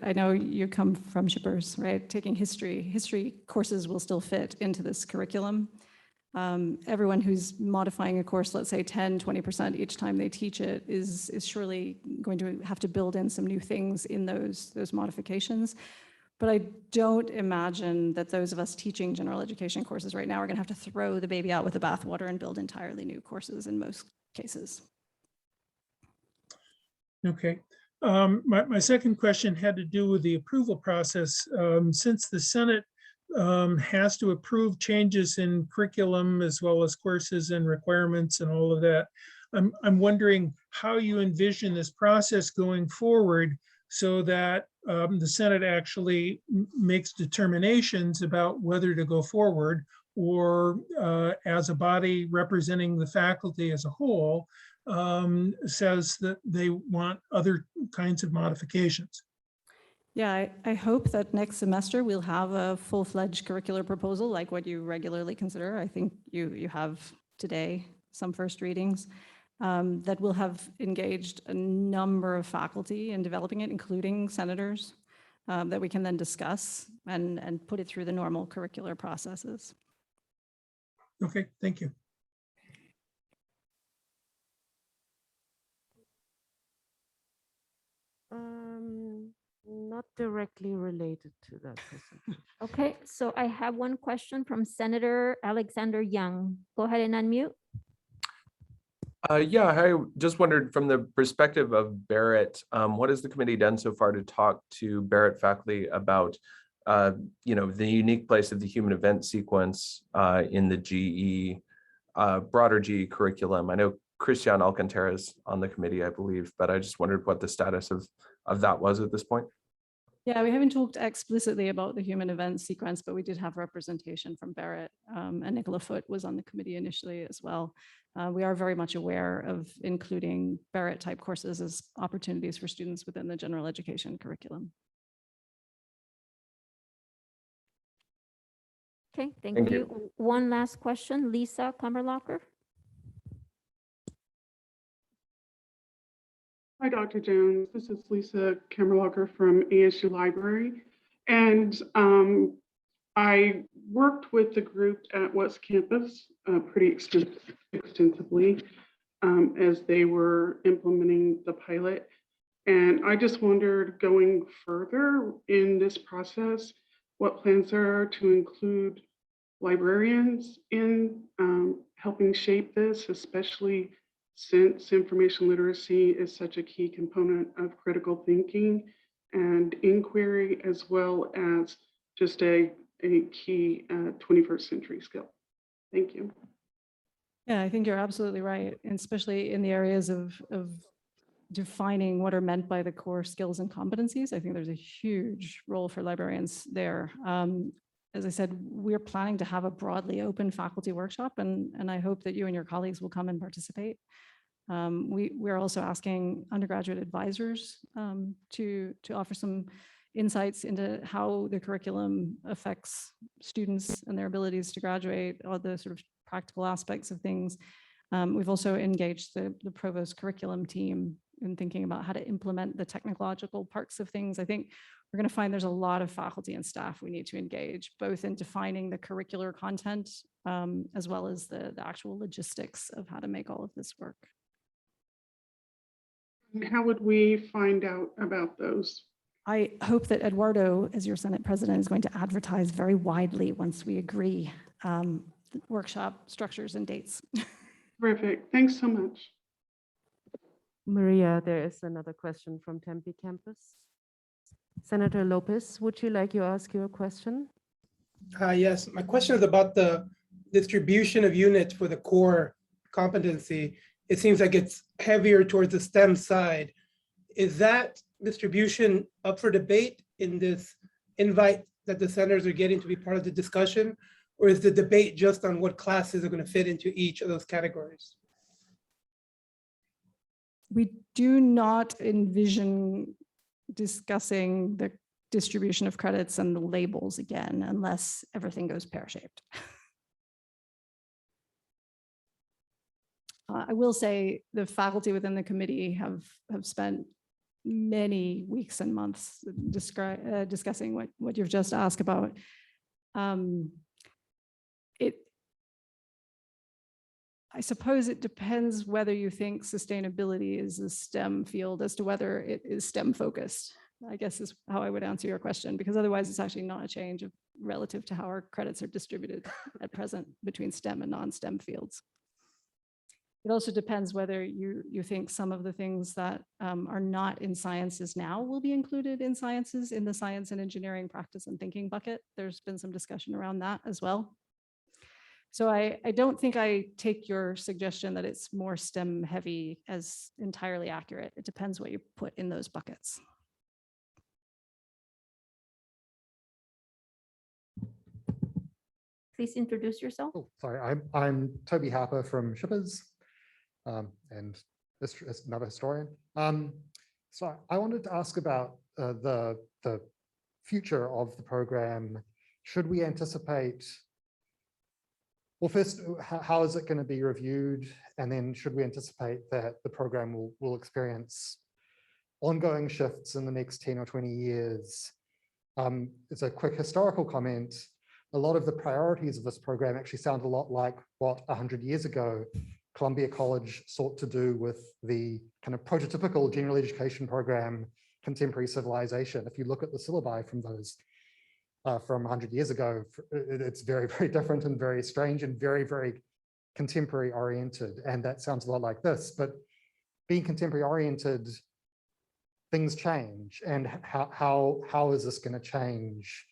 I know you come from Shippers, right? Taking history courses will still fit into this curriculum. everyone who's modifying a course, let's say 10, 20% each time they teach it is surely going to have to build in some new things in those modifications. But I don't imagine that those of us teaching general education courses right now are going to have to throw the baby out with the bathwater and build entirely new courses in most cases. Okay. My second question had to do with the approval process. Since the Senate has to approve changes in curriculum as well as courses and requirements and all of that, I'm wondering how you envision this process going forward so that the Senate actually makes determinations about whether to go forward, or as a body representing the faculty as a whole, says that they want other kinds of modifications. Yeah, I hope that next semester we'll have a full-fledged curricular proposal like what you regularly consider. I think you have today some first readings that will have engaged a number of faculty in developing it, including senators, that we can then discuss and put it through the normal curricular processes. Okay, thank you. Not directly related to that presentation. Okay, so I have one question from Senator Alexander Young. Go ahead and unmute. Yeah, I just wondered from the perspective of Barrett, what has the committee done so far to talk to Barrett faculty about, the unique place of the human event sequence in the GE, broader GE curriculum? I know Christian Alcantara is on the committee, I believe, but I just wondered what the status of that was at this point. Yeah, we haven't talked explicitly about the human event sequence, but we did have representation from Barrett, and Nicola Foote was on the committee initially as well. We are very much aware of including Barrett type courses as opportunities for students within the general education curriculum. Okay, thank Thank you. you. One last question, Lisa Kummerlocker. Hi, Dr. Jones. This is Lisa Kimmerlocker from ASU Library. And I worked with the group at West Campus pretty extensively as they were implementing the pilot. And I just wondered, going further in this process, what plans there are to include librarians in helping shape this, especially since information literacy is such a key component of critical thinking and inquiry, as well as just a key 21st century skill. Thank you. Yeah, I think you're absolutely right, and especially in the areas of defining what are meant by the core skills and competencies. I think there's a huge role for librarians there. As I said, we're planning to have a broadly open faculty workshop, and I hope that you and your colleagues will come and participate. We're also asking undergraduate advisors to offer some insights into how the curriculum affects students and their abilities to graduate, all the sort of practical aspects of things. We've also engaged the provost curriculum team in thinking about how to implement the technological parts of things. I think we're going to find there's a lot of faculty and staff we need to engage, both in defining the curricular content as well as the actual logistics of how to make all of this work. How would we find out about those? I hope that Eduardo, as your Senate president, is going to advertise very widely once we agree workshop structures and dates. Terrific. Thanks so much. Maria, there is another question from Tempe campus. Senator Lopez, would you like to ask your question? Yes, my question is about the distribution of units for the core competency. It seems like it's heavier towards the STEM side. Is that distribution up for debate in this invite that the senators are getting to be part of the discussion? Or is the debate just on what classes are going to fit into each of those categories? We do not envision discussing the distribution of credits and the labels again, unless everything goes pear-shaped. I will say the faculty within the committee have spent many weeks and months discussing what you've just asked about. I suppose it depends whether you think sustainability is a STEM field as to whether it is STEM focused, I guess is how I would answer your question, because otherwise it's actually not a change relative to how our credits are distributed at present between STEM and non-STEM fields. It also depends whether you think some of the things that are not in sciences now will be included in sciences in the science and engineering practice and thinking bucket. There's been some discussion around that as well. So I don't think I take your suggestion that it's more STEM heavy as entirely accurate. It depends what you put in those buckets. Please introduce yourself. Oh, sorry, I'm Toby Harper from Shippers, and another historian. So I wanted to ask about the future of the program. Should we anticipate, well, first, how is it going to be reviewed? And then should we anticipate that the program will experience ongoing shifts in the next 10 or 20 years? It's a quick historical comment. A lot of the priorities of this program actually sound a lot like what 100 years ago Columbia College sought to do with the kind of prototypical general education program, Contemporary Civilization. If you look at the syllabi from those from 100 years ago, it's very, very different and very strange and very, very contemporary oriented. And that sounds a lot like this, but being contemporary oriented, things change. And how is this going to change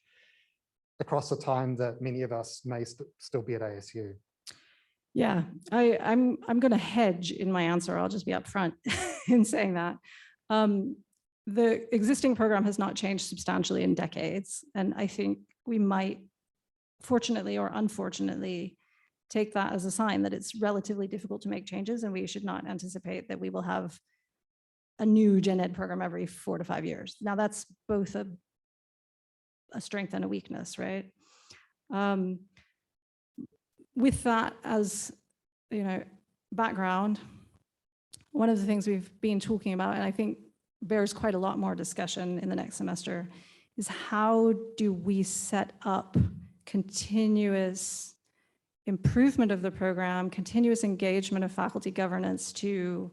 across the time that many of us may still be at ASU? Yeah, I'm going to hedge in my answer. I'll just be upfront in saying that. The existing program has not changed substantially in decades. And I think we might, fortunately or unfortunately, take that as a sign that it's relatively difficult to make changes, and we should not anticipate that we will have a new gen ed program every 4 to 5 years. Now that's both a strength and a weakness, right? With that as, background, one of the things we've been talking about, and I think bears quite a lot more discussion in the next semester, is how do we set up continuous improvement of the program, continuous engagement of faculty governance to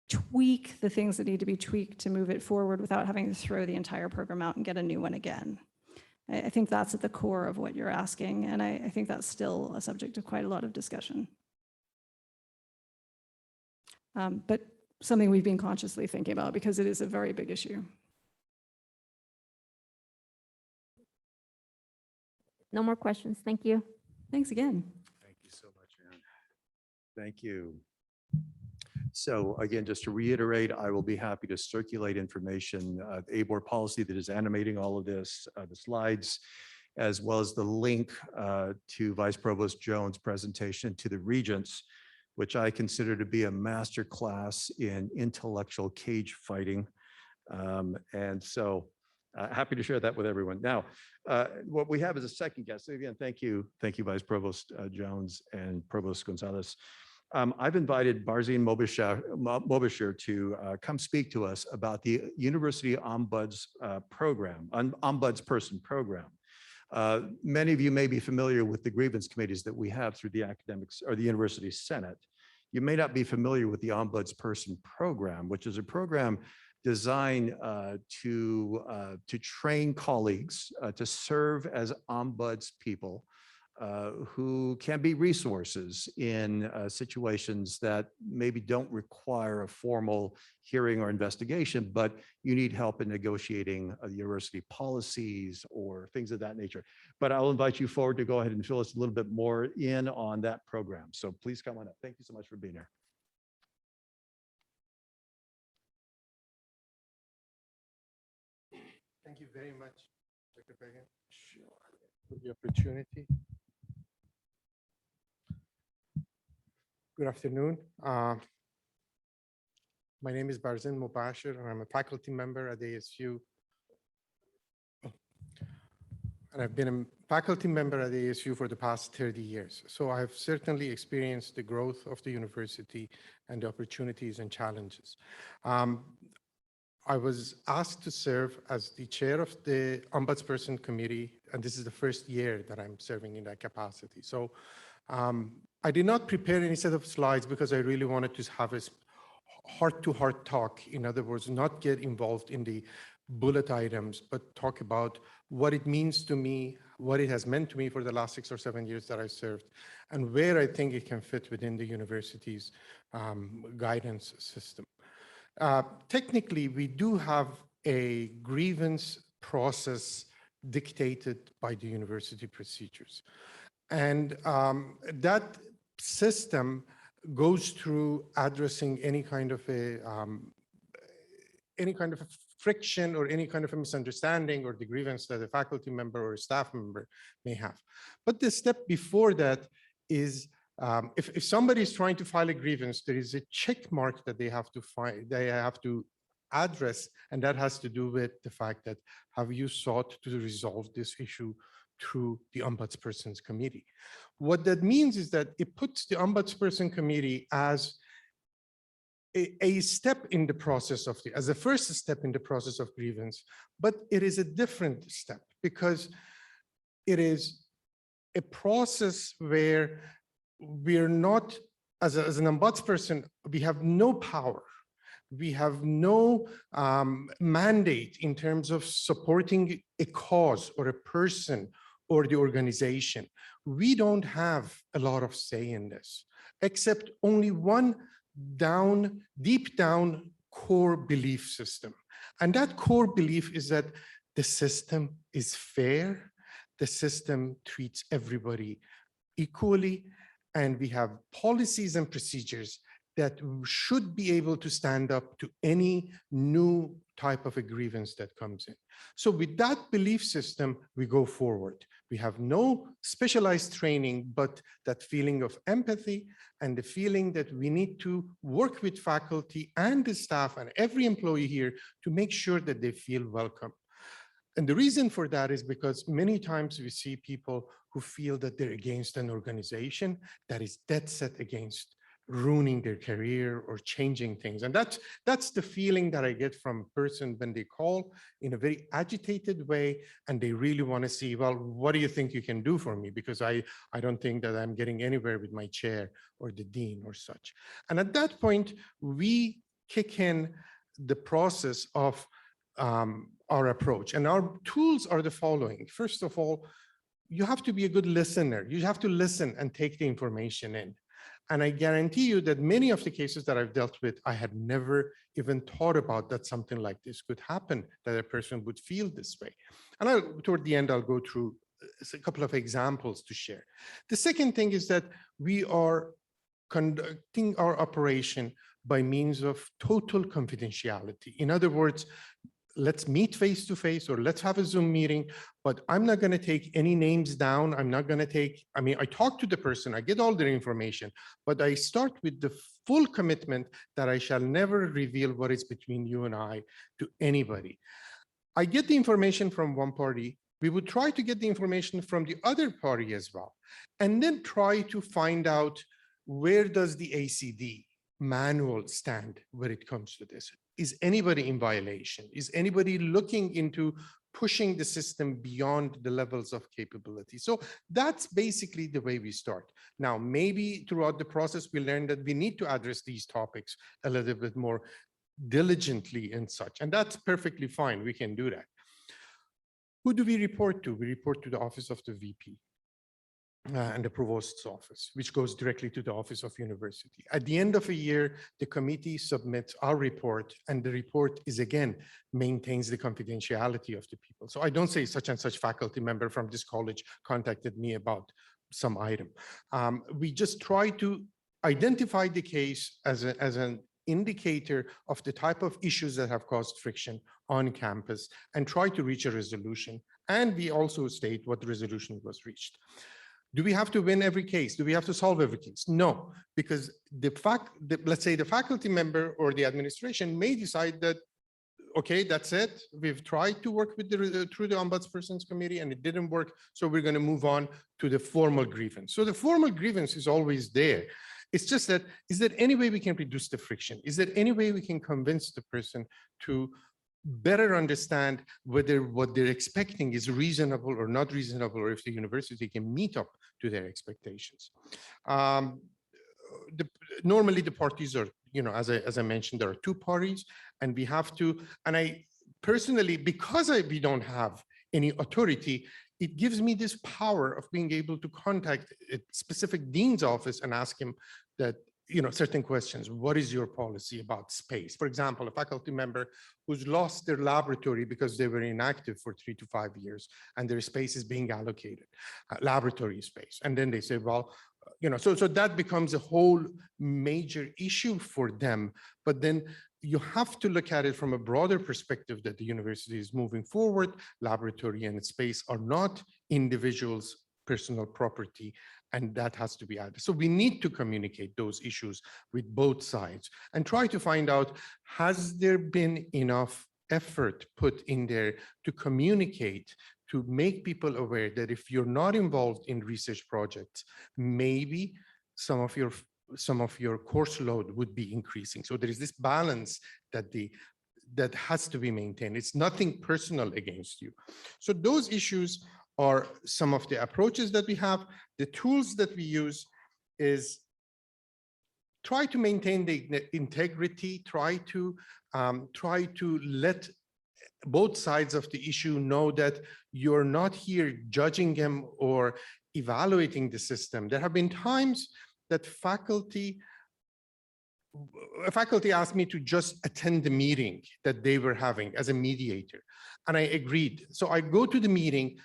tweak the things that need to be tweaked to move it forward without having to throw the entire program out and get a new one again. I think that's at the core of what you're asking, and I think that's still a subject of quite a lot of discussion. But something we've been consciously thinking about because it is a very big issue. No more questions. Thank you. Thanks again. Thank you so much, Aaron. Thank you. So again, just to reiterate, I will be happy to circulate information, the ABOR policy that is animating all of this, the slides, as well as the link to Vice Provost Jones' presentation to the regents, which I consider to be a master class in intellectual cage fighting. And so happy to share that with everyone. Now, what we have is a second guest. So again, thank you, Vice Provost Jones and Provost Gonzalez. I've invited Barzin Mobashir to come speak to us about the University Ombuds program, Ombudsperson program. Many of you may be familiar with the grievance committees that we have through the academics or the University Senate. You may not be familiar with the Ombudsperson program, which is a program designed to train colleagues to serve as ombuds people who can be resources in situations that maybe don't require a formal hearing or investigation, but you need help in negotiating university policies or things of that nature. But I'll invite you forward to go ahead and fill us a little bit more in on that program. So please come on up. Thank you so much for being here. Thank you very much, Dr. Pagan, for the opportunity. Good afternoon. My name is Barzin Mobashir, and I'm a faculty member at ASU. And I've been a faculty member at ASU for the past 30 years. So I've certainly experienced the growth of the university and the opportunities and challenges. I was asked to serve as the chair of the Ombudsperson Committee, and this is the first year that I'm serving in that capacity. So I did not prepare any set of slides because I really wanted to have a heart-to-heart talk. In other words, not get involved in the bullet items, but talk about what it means to me, what it has meant to me for the last 6 or 7 years that I served, and where I think it can fit within the university's guidance system. Technically, we do have a grievance process dictated by the university procedures. And that system goes through addressing any kind of a friction or any kind of a misunderstanding or the grievance that a faculty member or a staff member may have. But the step before that is if somebody is trying to file a grievance, there is a check mark that they have to address, and that has to do with the fact that have you sought to resolve this issue through the Ombudsperson's Committee. What that means is that it puts the Ombudsperson Committee as a step in the process of as a first step in the process of grievance, but it is a different step because it is a process where we're not, as an ombudsperson, we have no power. We have no mandate in terms of supporting a cause or a person or the organization. We don't have a lot of say in this, except only one deep down core belief system. And that core belief is that the system is fair, the system treats everybody equally, and we have policies and procedures that should be able to stand up to any new type of a grievance that comes in. So with that belief system, we go forward. We have no specialized training, but that feeling of empathy and the feeling that we need to work with faculty and the staff and every employee here to make sure that they feel welcome. And the reason for that is because many times we see people who feel that they're against an organization that is dead set against ruining their career or changing things. And that's the feeling that I get from a person when they call in a very agitated way and they really want to see, well, what do you think you can do for me? Because I don't think that I'm getting anywhere with my chair or the dean or such. And at that point, we kick in the process of our approach. And our tools are the following. First of all, you have to be a good listener. You have to listen and take the information in. And I guarantee you that many of the cases that I've dealt with, I had never even thought about that something like this could happen, that a person would feel this way. And toward the end, I'll go through a couple of examples to share. The second thing is that we are conducting our operation by means of total confidentiality. In other words, let's meet face to face or let's have a Zoom meeting, but I'm not going to take any names down. I'm not going to take, I mean, I talk to the person, I get all their information, but I start with the full commitment that I shall never reveal what is between you and I to anybody. I get the information from one party. We would try to get the information from the other party as well, and then try to find out where does the ACD manual stand when it comes to this. Is anybody in violation? Is anybody looking into pushing the system beyond the levels of capability? So that's basically the way we start. Now, maybe throughout the process, we learn that we need to address these topics a little bit more diligently and such, and that's perfectly fine. We can do that. Who do we report to? We report to the office of the VP. And the provost's office, which goes directly to the office of university. At the end of a year, the committee submits our report, and the report is again maintains the confidentiality of the people. So I don't say such and such faculty member from this college contacted me about some item. We just try to identify the case as an indicator of the type of issues that have caused friction on campus and try to reach a resolution. And we also state what the resolution was reached. Do we have to win every case? Do we have to solve every case? No, because let's say the faculty member or the administration may decide that, okay, that's it. We've tried to work with through the Ombudsperson's Committee and it didn't work. So we're going to move on to the formal grievance. So the formal grievance is always there. It's just that, is there any way we can reduce the friction? Is there any way we can convince the person to better understand whether what they're expecting is reasonable or not reasonable, or if the university can meet up to their expectations. Normally the parties are, as I mentioned, there are two parties, and we have to, and I personally, because we don't have any authority, it gives me this power of being able to contact a specific dean's office and ask him that, certain questions. What is your policy about space? For example, a faculty member who's lost their laboratory because they were inactive for 3 to 5 years and their space is being allocated, laboratory space. And then they say, well, so that becomes a whole major issue for them. But then you have to look at it from a broader perspective that the university is moving forward. Laboratory and space are not individuals' personal property, and that has to be added. So we need to communicate those issues with both sides and try to find out, has there been enough effort put in there to communicate, to make people aware that if you're not involved in research projects, maybe some of your course load would be increasing. So there is this balance that has to be maintained. It's nothing personal against you. So those issues are some of the approaches that we have. The tools that we use is try to maintain the integrity, try to let both sides of the issue know that you're not here judging them or evaluating the system. There have been times that faculty asked me to just attend the meeting that they were having as a mediator, and I agreed. So I go to the meeting.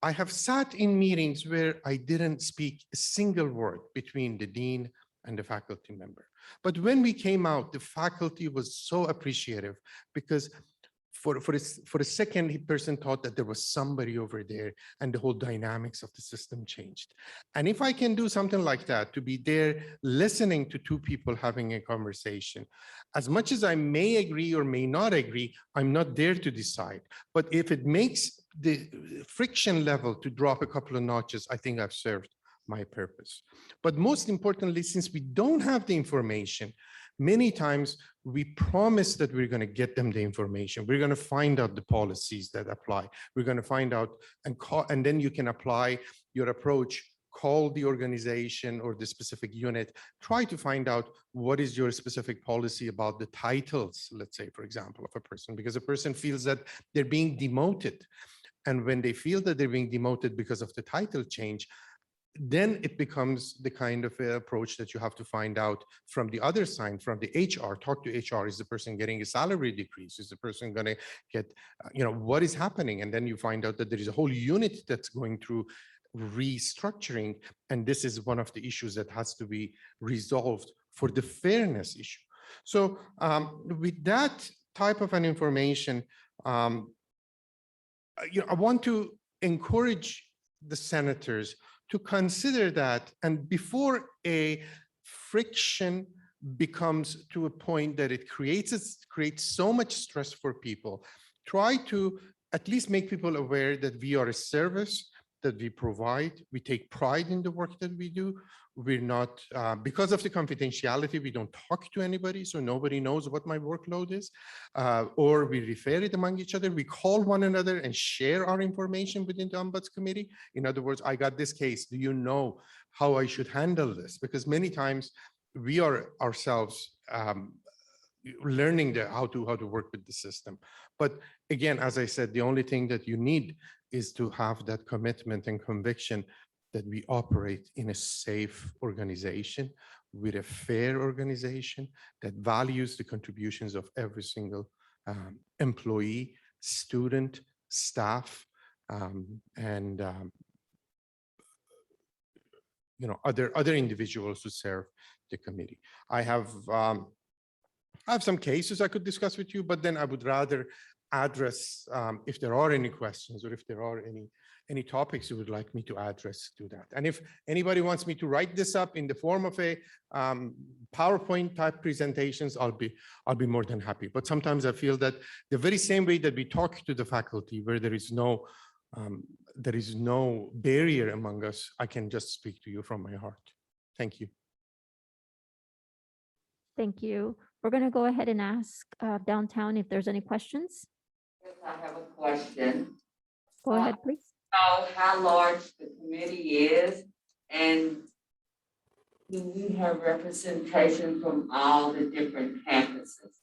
I have sat in meetings where I didn't speak a single word between the dean and the faculty member. But when we came out, the faculty was so appreciative, because for a second, the person thought that there was somebody over there, and the whole dynamics of the system changed. And if I can do something like that, to be there listening to two people having a conversation, as much as I may agree or may not agree, I'm not there to decide. But if it makes the friction level to drop a couple of notches, I think I've served my purpose. But most importantly, since we don't have the information, many times we promise that we're going to get them the information. We're going to find out the policies that apply. We're going to find out and then you can apply your approach, call the organization or the specific unit, try to find out what is your specific policy about the titles, let's say, for example, of a person, because a person feels that they're being demoted. And when they feel that they're being demoted because of the title change, then it becomes the kind of approach that you have to find out from the other side, from the HR. Talk to HR. Is the person getting a salary decrease? Is the person going to get, what is happening? And then you find out that there is a whole unit that's going through restructuring. And this is one of the issues that has to be resolved for the fairness issue. So with that type of an information, I want to encourage the senators to consider that, and before a friction becomes to a point that it creates so much stress for people, try to at least make people aware that we are a service that we provide. We take pride in the work that we do. We're not, because of the confidentiality, we don't talk to anybody, so nobody knows what my workload is, or we refer it among each other. We call one another and share our information within the Ombuds Committee. In other words, I got this case. Do you know how I should handle this? Because many times we are ourselves learning how to work with the system. But again, as I said, the only thing that you need is to have that commitment and conviction that we operate in a safe organization, with a fair organization that values the contributions of every single employee, student, staff, and other individuals who serve the committee. I have some cases I could discuss with you, but then I would rather address if there are any questions or if there are any topics you would like me to address, do that. And if anybody wants me to write this up in the form of a PowerPoint type presentations, I'll be more than happy. But sometimes I feel that the very same way that we talk to the faculty, where there is no barrier among us, I can just speak to you from my heart. Thank you. Thank you. We're going to go ahead and ask downtown if there's any questions. I have a question. Go ahead, please. How large the committee is, and do we have representation from all the different campuses?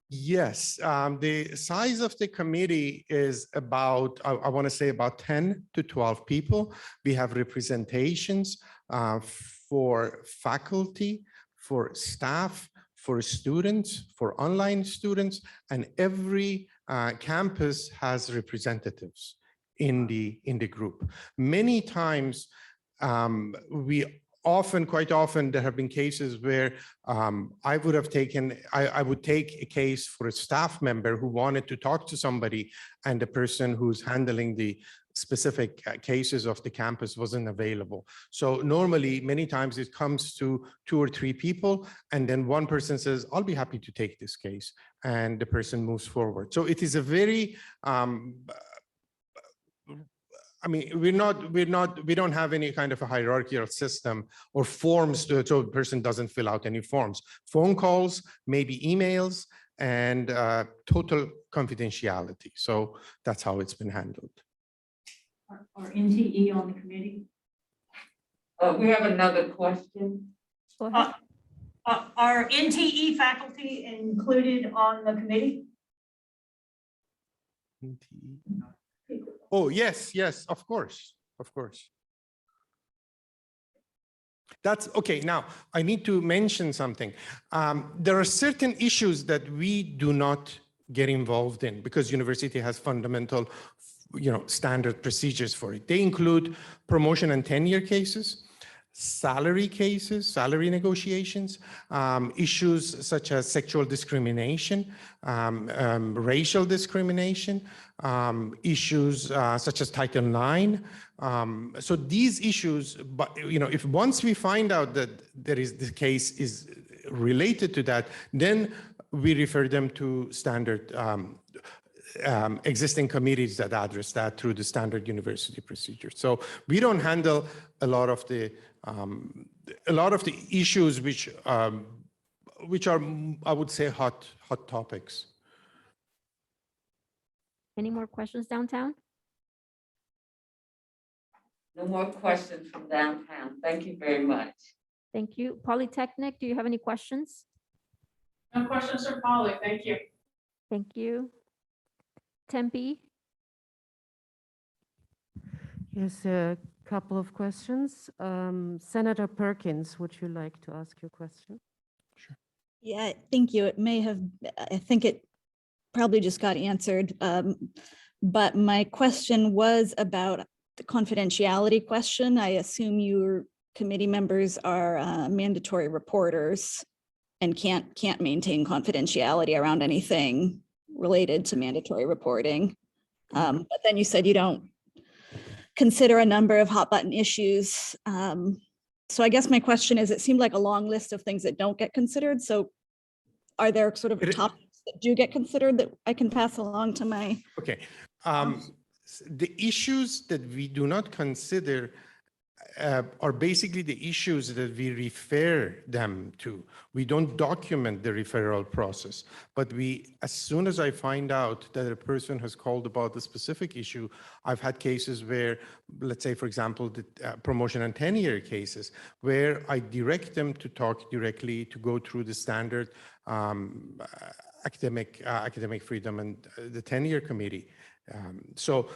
Yes, the size of the committee is about, I want to say about 10 to 12 people. We have representations for faculty, for staff, for students, for online students, and every campus has representatives in the group. Many times, quite often, there have been cases where I would take a case for a staff member who wanted to talk to somebody, and the person who's handling the specific cases of the campus wasn't available. So normally, many times it comes to 2 or 3 people, and then one person says, I'll be happy to take this case, and the person moves forward. So it is a very, I mean, we don't have any kind of a hierarchical system or forms so a person doesn't fill out any forms. Phone calls, maybe emails, and total confidentiality. So that's how it's been handled. Are NTE on the committee? We have another question. Go ahead. Are NTE faculty included on the committee? Oh, yes, of course. That's okay. Now, I need to mention something. There are certain issues that we do not get involved in because university has fundamental, standard procedures for it. They include promotion and tenure cases, salary cases, salary negotiations, issues such as sexual discrimination, racial discrimination, issues such as Title IX. So these issues, but if once we find out that the case is related to that, then we refer them to standard existing committees that address that through the standard university procedure. So we don't handle a lot of the issues which are, I would say, hot topics. Any more questions downtown? No more questions from downtown. Thank you very much. Thank you. Polytechnic, do you have any questions? No questions for Polly. Thank you. Thank you. Tempe? Yes, a couple of questions. Senator Perkins, would you like to ask your question? Yeah, thank you. I think it probably just got answered. But my question was about the confidentiality question. I assume your committee members are mandatory reporters and can't maintain confidentiality around anything related to mandatory reporting. But then you said you don't consider a number of hot button issues. So I guess my question is, it seemed like a long list of things that don't get considered. So are there sort of topics that do get considered that I can pass along to my? Okay. The issues that we do not consider are basically the issues that we refer them to. We don't document the referral process, but as soon as I find out that a person has called about a specific issue, I've had cases where, let's say, for example, the promotion and tenure cases, where I direct them to talk directly, to go through the standard academic freedom and the tenure committee. So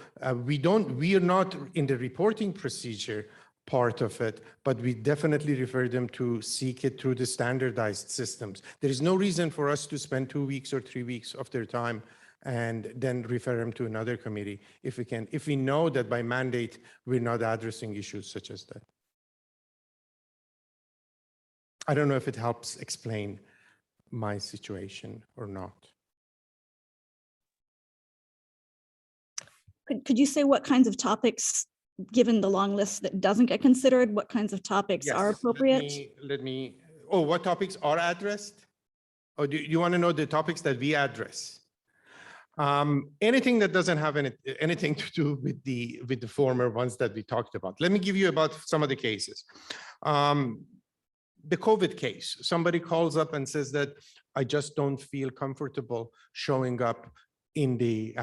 we are not in the reporting procedure part of it, but we definitely refer them to seek it through the standardized systems. There is no reason for us to spend 2 weeks or 3 weeks of their time and then refer them to another committee if we know that by mandate, we're not addressing issues such as that. I don't know if it helps explain my situation or not. Could you say what kinds of topics, given the long list that doesn't get considered, what kinds of topics are appropriate? What topics are addressed? Or do you want to know the topics that we address? Anything that doesn't have anything to do with the former ones that we talked about. Let me give you about some of the cases. The COVID case, somebody calls up and says that I just don't feel comfortable showing up in the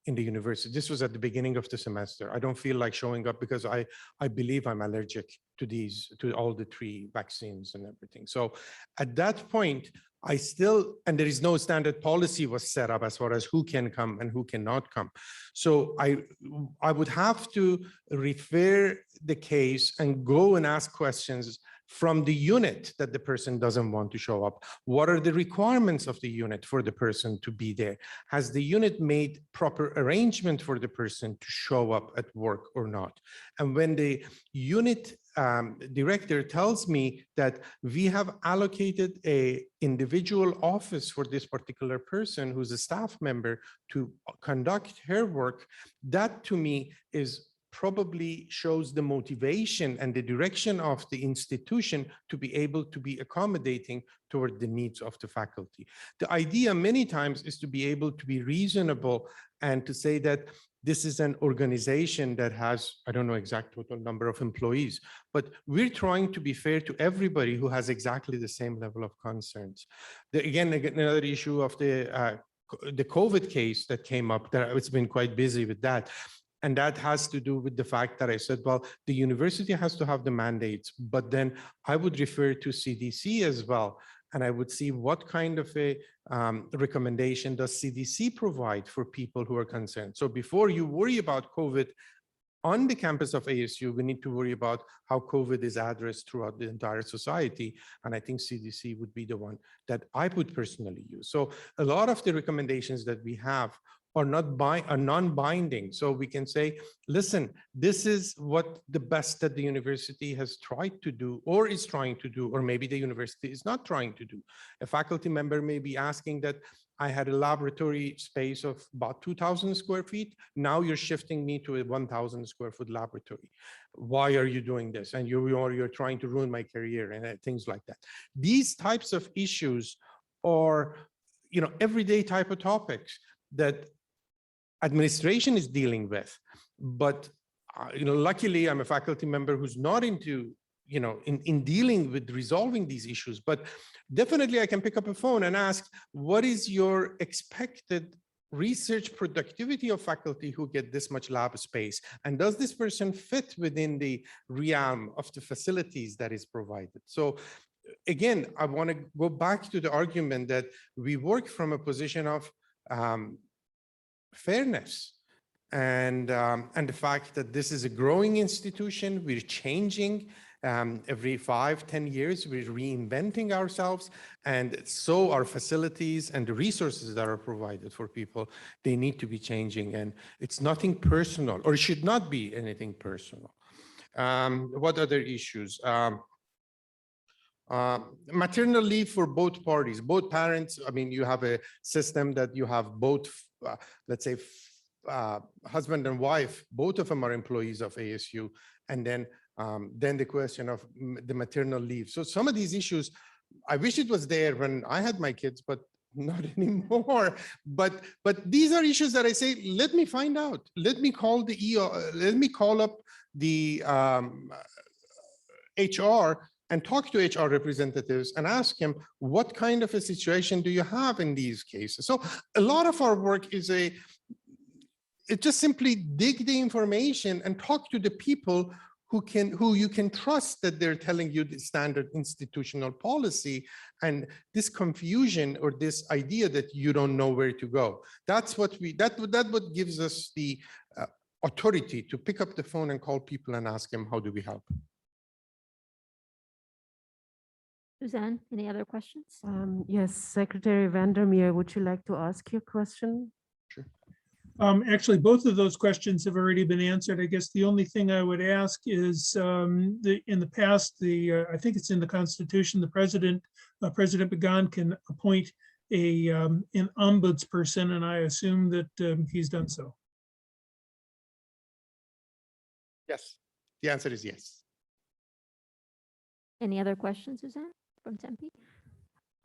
university. This was at the beginning of the semester. I don't feel like showing up because I believe I'm allergic to all the 3 vaccines and everything. So at that point, and there is no standard policy was set up as far as who can come and who cannot come. So I would have to refer the case and go and ask questions from the unit that the person doesn't want to show up. What are the requirements of the unit for the person to be there? Has the unit made proper arrangement for the person to show up at work or not? And when the unit director tells me that we have allocated a individual office for this particular person who's a staff member to conduct her work, that to me is probably shows the motivation and the direction of the institution to be able to be accommodating toward the needs of the faculty. The idea many times is to be able to be reasonable and to say that this is an organization that has, I don't know exact total number of employees, but we're trying to be fair to everybody who has exactly the same level of concerns. Again, another issue of the COVID case that came up, that it's been quite busy with that. And that has to do with the fact that I said, well, the university has to have the mandates, but then I would refer to CDC as well. And I would see what kind of a recommendation does CDC provide for people who are concerned. So before you worry about COVID on the campus of ASU, we need to worry about how COVID is addressed throughout the entire society. And I think CDC would be the one that I would personally use. So a lot of the recommendations that we have are non-binding. So we can say, listen, this is what the best that the university has tried to do or is trying to do, or maybe the university is not trying to do. A faculty member may be asking that I had a laboratory space of about 2,000 square feet. Now you're shifting me to a 1,000 square foot laboratory. Why are you doing this? And you're trying to ruin my career and things like that. These types of issues are, everyday type of topics that administration is dealing with, but luckily I'm a faculty member who's not into, in dealing with resolving these issues. But definitely I can pick up a phone and ask, what is your expected research productivity of faculty who get this much lab space? And does this person fit within the realm of the facilities that is provided? So again, I want to go back to the argument that we work from a position of fairness and the fact that this is a growing institution. We're changing every 5-10 years. We're reinventing ourselves, and so our facilities and the resources that are provided for people, they need to be changing, and it's nothing personal, or it should not be anything personal. What other issues? Maternal leave for both parties, both parents. I mean, you have a system that you have both, let's say, husband and wife, both of them are employees of ASU, and then the question of the maternal leave. So some of these issues, I wish it was there when I had my kids, but not anymore. But these are issues that I say, let me find out. Let me call the let me call up the HR and talk to HR representatives and ask him, what kind of a situation do you have in these cases? So a lot of our work is it just simply dig the information and talk to the people who you can trust that they're telling you the standard institutional policy, and this confusion or this idea that you don't know where to go. That's what what gives us the authority to pick up the phone and call people and ask them, how do we help? Suzanne, any other questions? Yes, Secretary Vandermeer, would you like to ask your question? Sure. Actually, both of those questions have already been answered. I guess the only thing I would ask is in the past, I think it's in the Constitution, the President Began can appoint an ombudsperson, and I assume that he's done so. Yes, the answer is yes. Any other questions, Suzanne, from Tempe?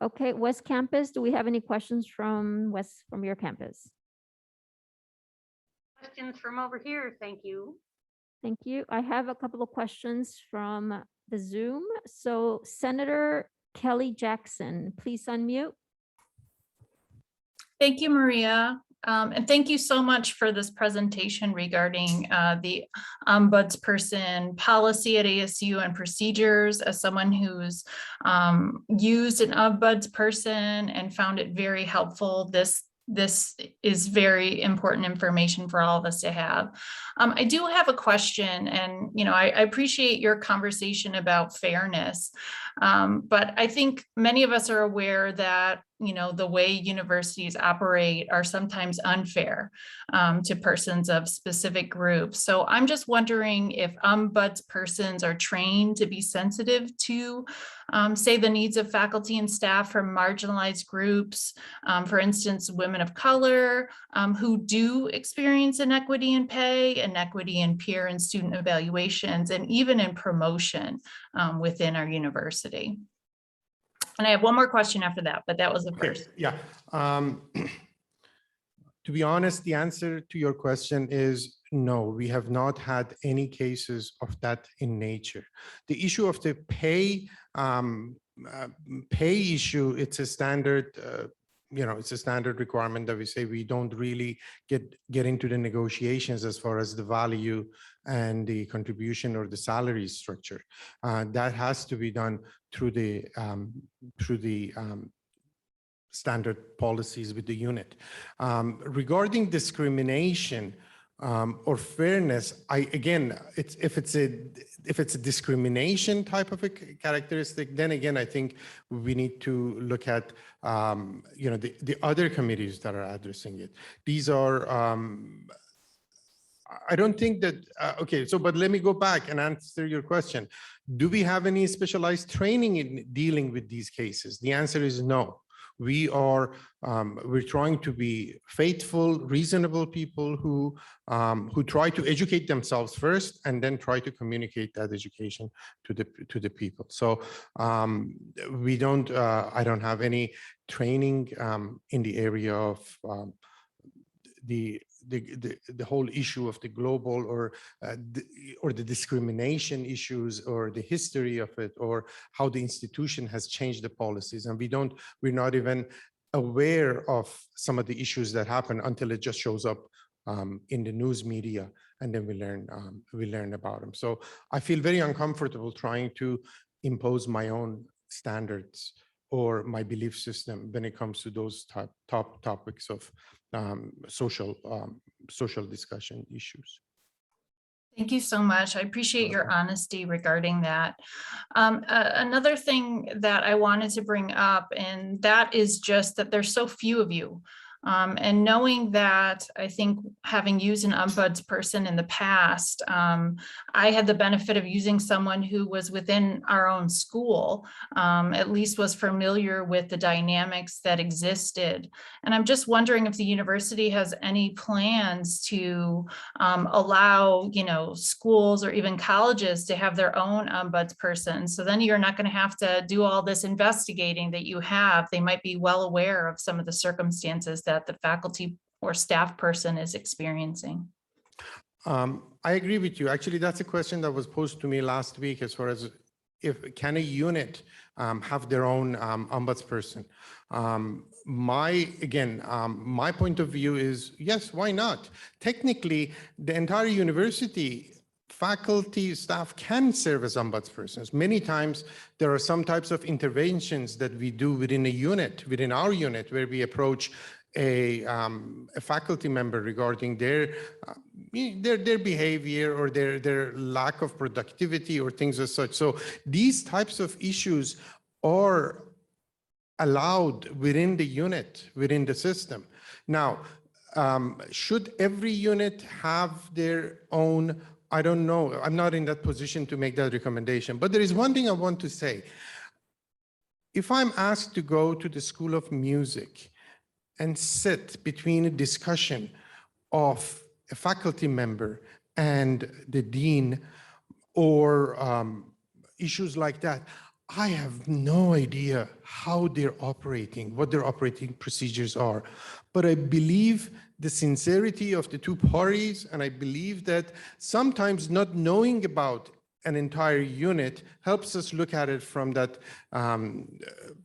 Okay, West Campus, do we have any questions from your campus? Questions from over here, thank you. Thank you. I have a couple of questions from the Zoom. So Senator Kelly Jackson, please unmute. Thank you, Maria. And thank you so much for this presentation regarding the ombudsperson policy at ASU and procedures. As someone who's used an ombudsperson and found it very helpful, this is very important information for all of us to have. I do have a question, and I appreciate your conversation about fairness, but I think many of us are aware that the way universities operate are sometimes unfair to persons of specific groups. So I'm just wondering if ombudspersons are trained to be sensitive to, say, the needs of faculty and staff from marginalized groups, for instance, women of color, who do experience inequity in pay, inequity in peer and student evaluations, and even in promotion within our university. And I have one more question after that, but that was the first. Yeah. To be honest, the answer to your question is no, we have not had any cases of that in nature. The issue of the pay issue, it's a standard, it's a standard requirement that we say we don't really get into the negotiations as far as the value and the contribution or the salary structure. That has to be done through the standard policies with the unit. Regarding discrimination or fairness, if it's a discrimination type of a characteristic, then again, I think we need to look at the other committees that are addressing it. These are I don't think that, okay, so, but let me go back and answer your question. Do we have any specialized training in dealing with these cases? The answer is no. We're trying to be faithful, reasonable people who try to educate themselves first and then try to communicate that education to the people. So I don't have any training in the area of the whole issue of the global or the discrimination issues or the history of it or how the institution has changed the policies. And we're not even aware of some of the issues that happen until it just shows up in the news media, and then we learn about them. So I feel very uncomfortable trying to impose my own standards or my belief system when it comes to those top topics of social discussion issues. Thank you so much. I appreciate your honesty regarding that. Another thing that I wanted to bring up, and that is just that there's so few of you. And knowing that, I think having used an ombudsperson in the past, I had the benefit of using someone who was within our own school, at least was familiar with the dynamics that existed. And I'm just wondering if the university has any plans to allow, schools or even colleges to have their own ombudsperson. So then you're not going to have to do all this investigating that you have. They might be well aware of some of the circumstances that the faculty or staff person is experiencing. I agree with you. Actually, that's a question that was posed to me last week as far as can a unit have their own ombudsperson? My point of view is yes, why not? Technically, the entire university faculty, staff can serve as ombudspersons. Many times there are some types of interventions that we do within a unit, within our unit, where we approach a faculty member regarding their behavior or their lack of productivity or things as such. So these types of issues are allowed within the unit, within the system. Now, should every unit have their own? I don't know. I'm not in that position to make that recommendation. But there is one thing I want to say. If I'm asked to go to the School of Music and sit between a discussion of a faculty member and the dean or issues like that, I have no idea how they're operating, what their operating procedures are. But I believe the sincerity of the two parties, and I believe that sometimes not knowing about an entire unit helps us look at it from that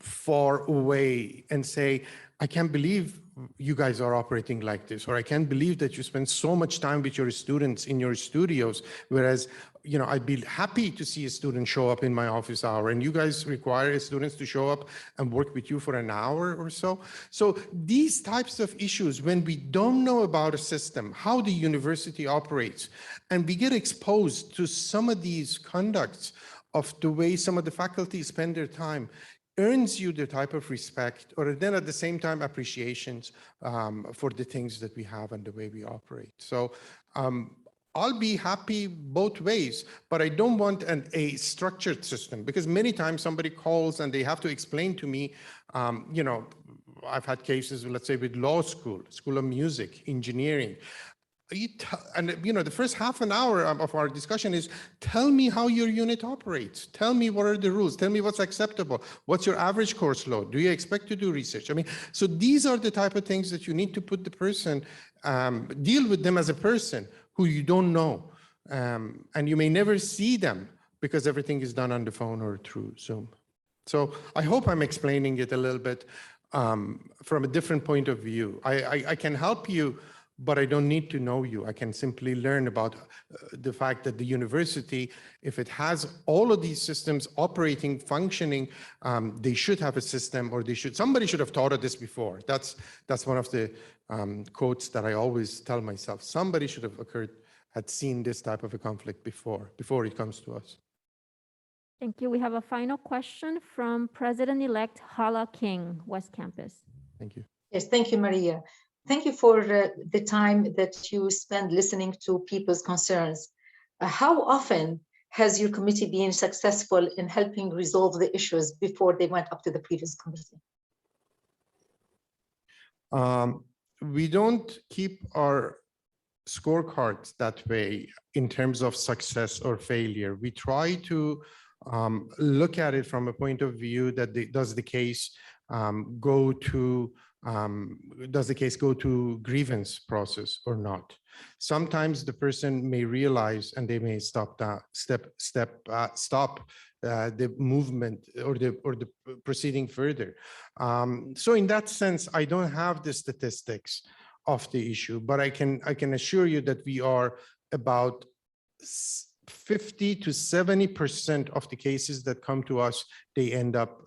far away and say, I can't believe you guys are operating like this, or I can't believe that you spend so much time with your students in your studios, whereas, you know, I'd be happy to see a student show up in my office hour, and you guys require students to show up and work with you for an hour or so. So these types of issues, when we don't know about a system, how the university operates, and we get exposed to some of these conducts of the way some of the faculty spend their time, earns you the type of respect, or then at the same time appreciations for the things that we have and the way we operate. So I'll be happy both ways, but I don't want a structured system, because many times somebody calls and they have to explain to me, you know, I've had cases, let's say with law school, School of Music, engineering. And you know, the first half an hour of our discussion is, tell me how your unit operates. Tell me what are the rules. Tell me what's acceptable. What's your average course load? Do you expect to do research? I mean, so these are the type of things that you need to put the person, deal with them as a person who you don't know. And you may never see them because everything is done on the phone or through Zoom. So I hope I'm explaining it a little bit from a different point of view. I can help you, but I don't need to know you. I can simply learn about the fact that the university, if it has all of these systems operating, functioning, they should have a system, or somebody should have thought of this before. That's one of the quotes that I always tell myself. Somebody should have had seen this type of a conflict before it comes to us. Thank you. We have a final question from President-elect Hala King, West Campus. Thank you. Yes, thank you, Maria. Thank you for the time that you spend listening to people's concerns. How often has your committee been successful in helping resolve the issues before they went up to the previous committee? We don't keep our scorecards that way in terms of success or failure. We try to look at it from a point of view that does the case go to grievance process or not? Sometimes the person may realize and they may stop the movement or the proceeding further. So in that sense, I don't have the statistics of the issue, but I can assure you that we are about 50 to 70% of the cases that come to us, they end up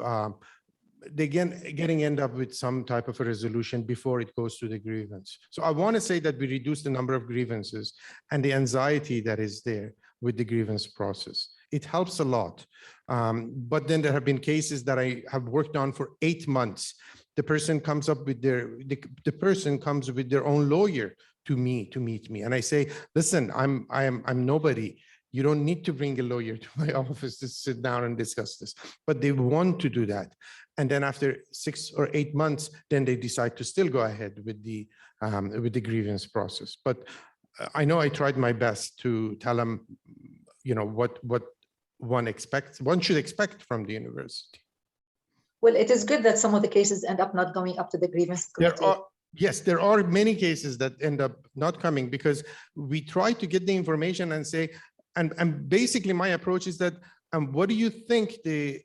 end up with some type of a resolution before it goes to the grievance. So I want to say that we reduce the number of grievances and the anxiety that is there with the grievance process. It helps a lot. But then there have been cases that I have worked on for 8 months. The person comes up with the person comes with their own lawyer to meet me, and I say, listen, I'm nobody. You don't need to bring a lawyer to my office to sit down and discuss this. But they want to do that. And then after 6 or 8 months, then they decide to still go ahead with the grievance process. But I know I tried my best to tell them, you know, what one should expect from the university. Well, it is good that some of the cases end up not going up to the grievance committee. Yes, there are many cases that end up not coming because we try to get the information and say, and basically my approach is that, what do you think the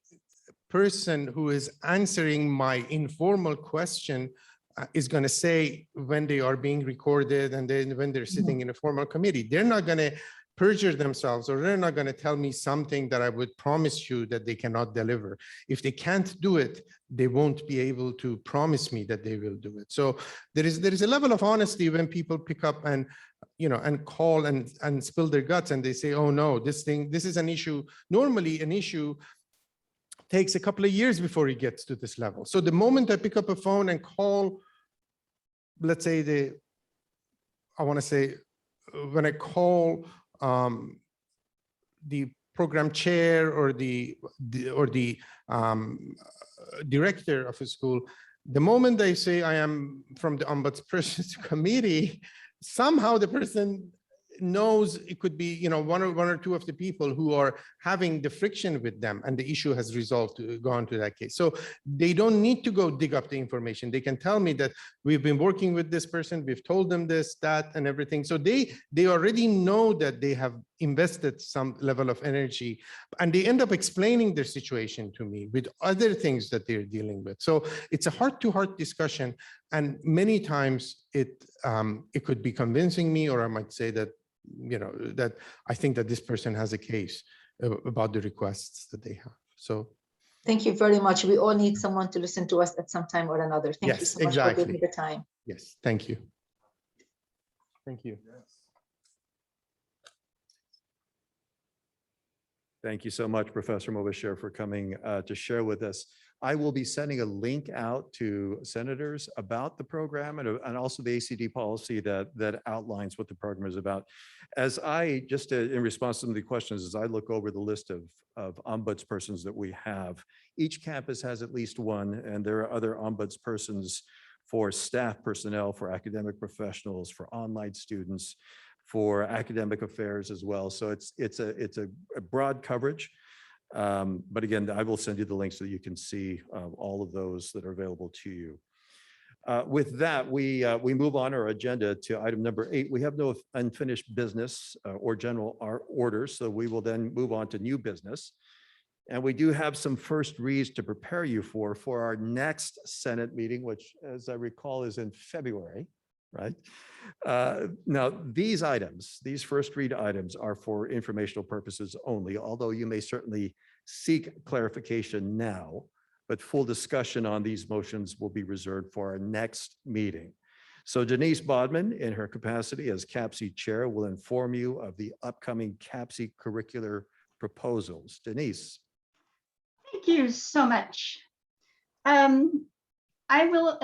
person who is answering my informal question is going to say when they are being recorded and then when they're sitting in a formal committee? They're not going to perjure themselves, or they're not going to tell me something that I would promise you that they cannot deliver. If they can't do it, they won't be able to promise me that they will do it. So there is a level of honesty when people pick up and, you know, and call and spill their guts and they say, oh no, this is an issue. Normally an issue takes a couple of years before it gets to this level. So the moment I pick up a phone and call, let's say when I call the program chair or the director of a school, the moment they say I am from the Ombudsperson's committee, somehow the person knows it could be, you know, one or two of the people who are having the friction with them, and the issue has resolved, gone to that case. So they don't need to go dig up the information. They can tell me that we've been working with this person, we've told them this, that, and everything. So they already know that they have invested some level of energy, and they end up explaining their situation to me with other things that they're dealing with. So it's a heart-to-heart discussion. And many times it could be convincing me, or I might say that, that I think that this person has a case about the requests that they have. So Thank you very much. We all need someone to listen to us at some time or another. Thank you Yes, so much for giving me exactly. the time. yes, thank you. Thank you. Thank you so much, Professor Mobashir, for coming to share with us. I will be sending a link out to senators about the program and also the ACD policy that outlines what the program is about. As I, just in response to some of the questions, as I look over the list of ombudspersons that we have, each campus has at least one, and there are other ombudspersons for staff personnel, for academic professionals, for online students, for academic affairs as well. So it's a broad coverage. But again, I will send you the link so that you can see all of those that are available to you. With that, we move on our agenda to item number 8. We have no unfinished business or general orders, so we will then move on to new business. And we do have some first reads to prepare you for our next Senate meeting, which, as I recall, is in February, right? Now, these first read items are for informational purposes only, although you may certainly seek clarification now, but full discussion on these motions will be reserved for our next meeting. So Denise Bodman, in her capacity as CAPC chair, will inform you of the upcoming CAPC curricular proposals. Denise. Thank you so much. I will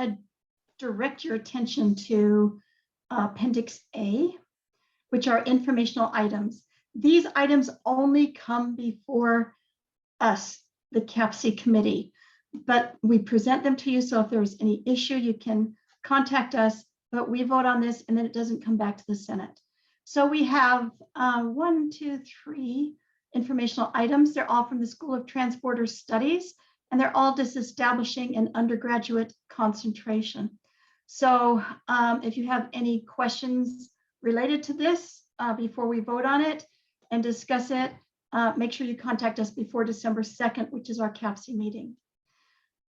direct your attention to Appendix A, which are informational items. These items only come before us, the CAPC committee, but we present them to you. So if there's any issue, you can contact us, but we vote on this and then it doesn't come back to the Senate. So we have 1, 2, 3 informational items. They're all from the School of Transborder Studies, and they're all disestablishing an undergraduate concentration. So if you have any questions related to this before we vote on it and discuss it, make sure you contact us before December 2nd, which is our CAPC meeting.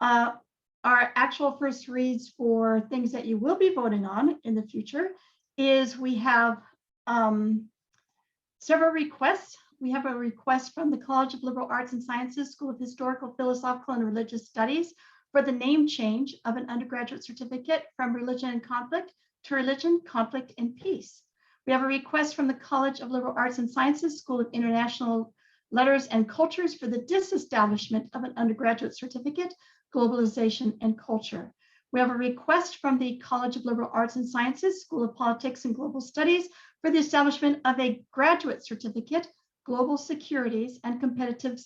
Our actual first reads for things that you will be voting on in the future is we have several requests. We have a request from the College of Liberal Arts and Sciences, School of Historical, Philosophical, and Religious Studies for the name change of an undergraduate certificate from Religion and Conflict to Religion, Conflict, and Peace. We have a request from the College of Liberal Arts and Sciences, School of International Letters and Cultures for the disestablishment of an undergraduate certificate, Globalization and Culture. We have a request from the College of Liberal Arts and Sciences, School of Politics and Global Studies for the establishment of a graduate certificate, Global Securities and Competitive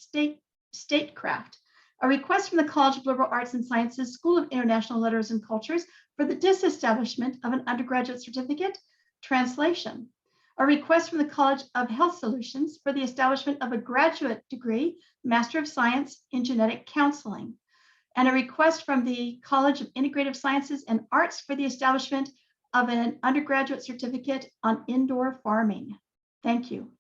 Statecraft. A request from the College of Liberal Arts and Sciences, School of International Letters and Cultures for the disestablishment of an undergraduate certificate, Translation. A request from the College of Health Solutions for the establishment of a graduate degree, Master of Science in Genetic Counseling. And a request from the College of Integrative Sciences and Arts for the establishment of an undergraduate certificate on indoor farming. Thank you.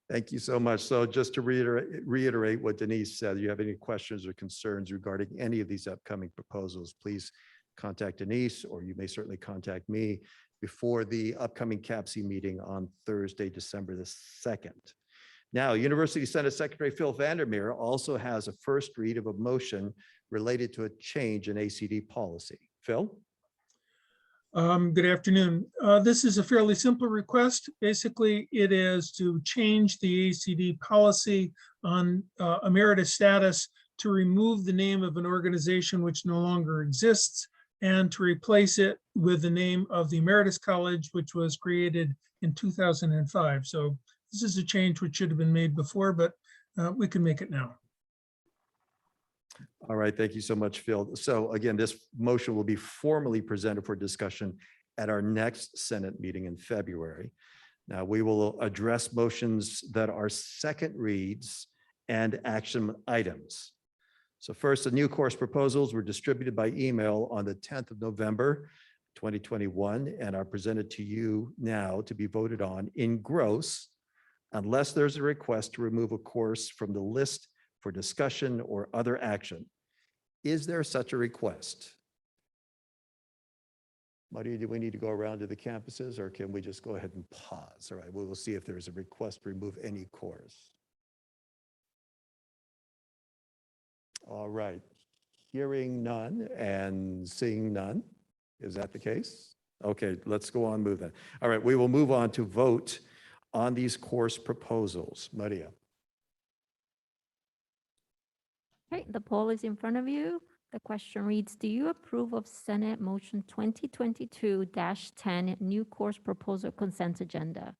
Thank you so much. So just to reiterate what Denise said, if you have any questions or concerns regarding any of these upcoming proposals, please contact Denise, or you may certainly contact me before the upcoming CAPC meeting on Thursday, December the 2nd. Now, University Senate Secretary Phil Vandermeer also has a first read of a motion related to a change in ACD policy. Phil? Good afternoon. This is a fairly simple request. Basically, it is to change the ACD policy on emeritus status to remove the name of an organization which no longer exists and to replace it with the name of the Emeritus College, which was created in 2005. So this is a change which should have been made before, but we can make it now. All right, thank you so much, Phil. So again, this motion will be formally presented for discussion at our next Senate meeting in February. Now, we will address motions that are second reads and action items. So first, the new course proposals were distributed by email on the 10th of November, 2021, and are presented to you now to be voted on in gross, unless there's a request to remove a course from the list for discussion or other action. Is there such a request? Maria, do we need to go around to the campuses or can we just go ahead and pause? All right, we will see if there's a request to remove any cores. All right, hearing none and seeing none. Is that the case? Okay, let's go on moving. All right, we will move on to vote on these course proposals. Maria. Okay, the poll is in front of you. The question reads, do you approve of Senate Motion 2022-10 new course proposal consent agenda?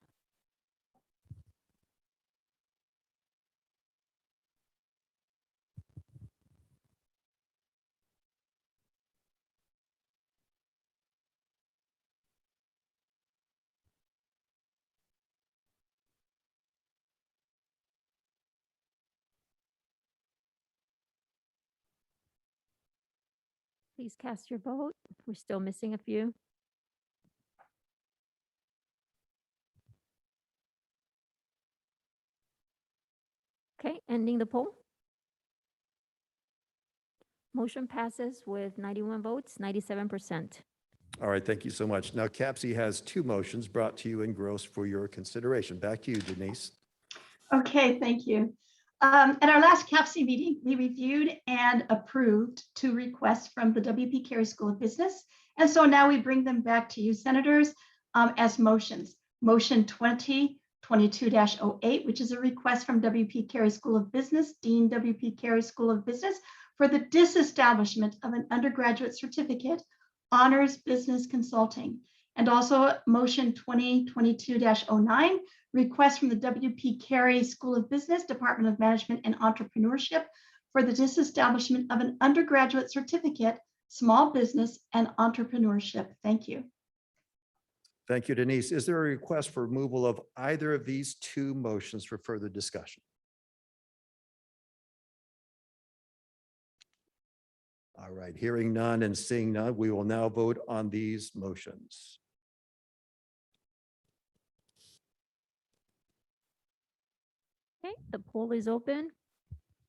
Please cast your vote. We're still missing a few. Okay, ending the poll. Motion passes with 91 votes, 97%. All right, thank you so much. Now, CAPC has two motions brought to you in gross for your consideration. Back to you, Denise. Okay, thank you. At our last CAPC meeting, we reviewed and approved two requests from the WP Carey School of Business. And so now we bring them back to you, senators, as motions. Motion 2022-08, which is a request from WP Carey School of Business, Dean WP Carey School of Business, for the disestablishment of an undergraduate certificate, honors business consulting. And also motion 2022-09, request from the WP Carey School of Business, Department of Management and Entrepreneurship for the disestablishment of an undergraduate certificate, small business and entrepreneurship. Thank you. Thank you, Denise. Is there a request for removal of either of these two motions for further discussion? All right, hearing none and seeing none, we will now vote on these motions. Okay, the poll is open.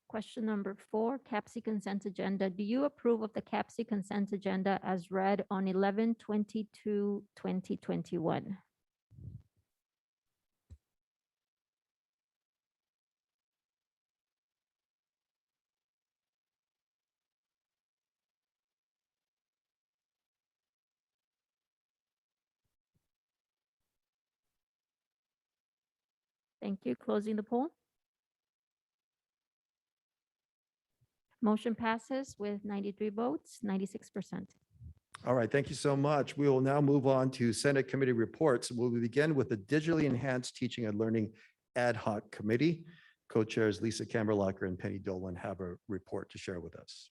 Question number 4, CAPC consent agenda. Do you approve of the CAPC consent agenda as read on 11/22/2021? Thank you. Closing the poll. Motion passes with 93 votes, 96%. All right, thank you so much. We will now move on to Senate committee reports. We'll begin with the Digitally Enhanced Teaching and Learning Ad Hoc Committee. Co-chairs Lisa Kammerlacher and Penny Dolan have a report to share with us.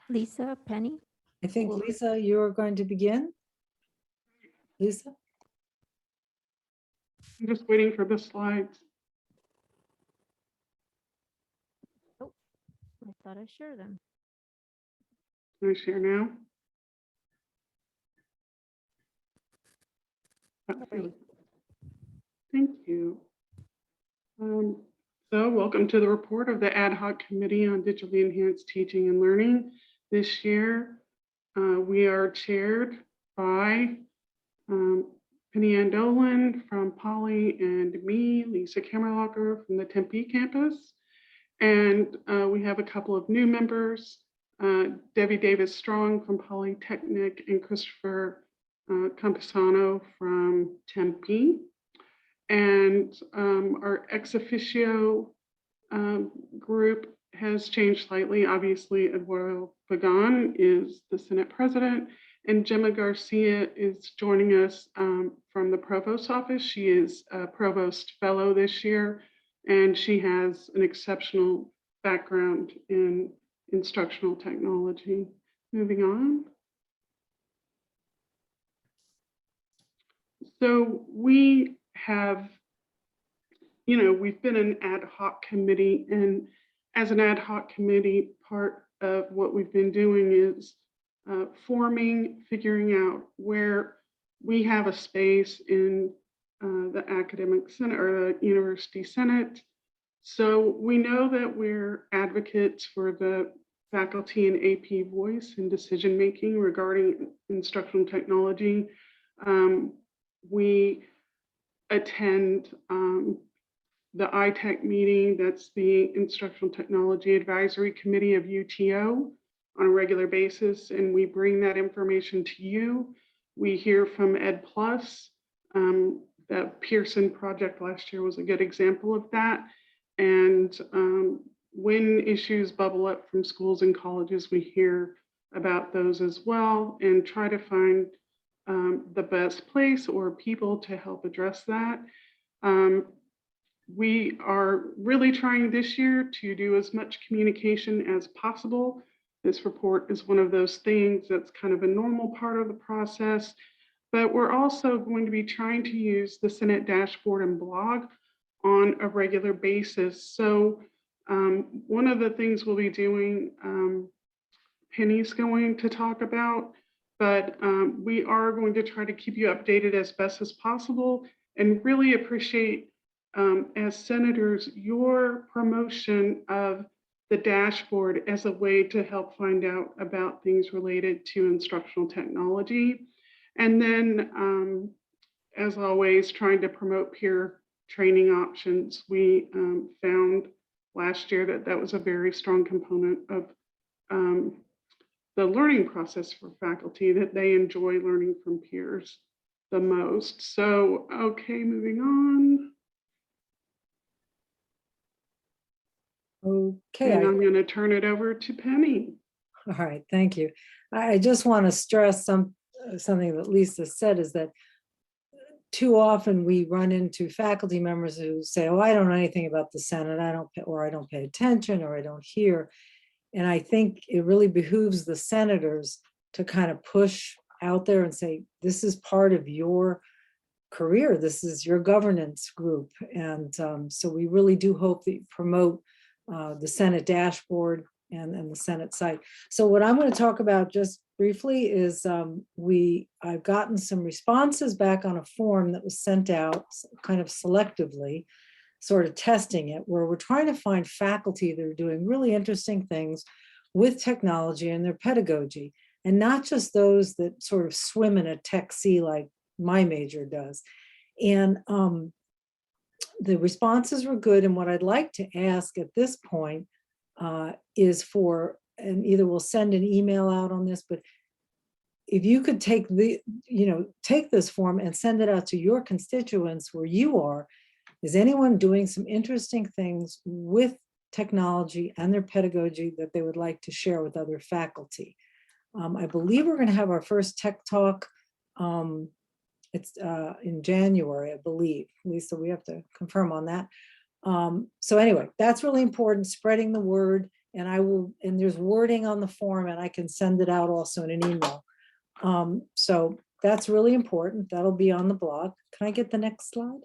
Lisa, Penny? I think, Lisa, you're going to begin. Lisa? I'm just waiting for the slides. Oh, I thought I shared them. Can I share now? Thank you. So welcome to the report of the Ad Hoc Committee on Digitally Enhanced Teaching and Learning. This year, we are chaired by Penny Ann Dolan from Poly and me, Lisa Kammerlacher from the Tempe campus. And we have a couple of new members, Debbie Davis Strong from Polytechnic and Christopher Campesano from Tempe. And our ex officio group has changed slightly. Obviously, Eduardo Pagan is the Senate president, and Gemma Garcia is joining us from the Provost's office. She is a Provost Fellow this year, and she has an exceptional background in instructional technology. Moving on. So we have, we've been an ad hoc committee, and as an ad hoc committee, part of what we've been doing is forming, figuring out where we have a space in the academic senate or the university senate. So we know that we're advocates for the faculty and AP voice in decision-making regarding instructional technology. We attend the ITech meeting, that's the Instructional Technology Advisory Committee of UTO, on a regular basis, and we bring that information to you. We hear from Ed Plus. That Pearson project last year was a good example of that. And when issues bubble up from schools and colleges, we hear about those as well and try to find the best place or people to help address that. We are really trying this year to do as much communication as possible. This report is one of those things that's kind of a normal part of the process, but we're also going to be trying to use the Senate dashboard and blog on a regular basis. So one of the things we'll be doing, Penny's going to talk about, but we are going to try to keep you updated as best as possible and really appreciate as senators, your promotion of the dashboard as a way to help find out about things related to instructional technology. And then, as always, trying to promote peer training options. We found last year that that was a very strong component of the learning process for faculty, that they enjoy learning from peers the most. So, okay, moving on. Okay. And I'm going to turn it over to Penny. All right, thank you. I just want to stress something that Lisa said, is that too often we run into faculty members who say, oh, I don't know anything about the Senate, I don't pay attention, or I don't hear. And I think it really behooves the senators to kind of push out there and say, this is part of your career, this is your governance group. And so we really do hope that you promote the Senate dashboard and the Senate site. So what I'm going to talk about just briefly is I've gotten some responses back on a form that was sent out kind of selectively, sort of testing it, where we're trying to find faculty that are doing really interesting things with technology and their pedagogy, and not just those that sort of swim in a tech sea like my major does. And the responses were good. And what I'd like to ask at this point is for, and either we'll send an email out on this, but if you could take take this form and send it out to your constituents where you are. Is anyone doing some interesting things with technology and their pedagogy that they would like to share with other faculty? I believe we're going to have our first tech talk. It's in January, I believe. Lisa, we have to confirm on that. So anyway, that's really important, spreading the word. And and there's wording on the form, and I can send it out also in an email. So that's really important. That'll be on the blog. Can I get the next slide?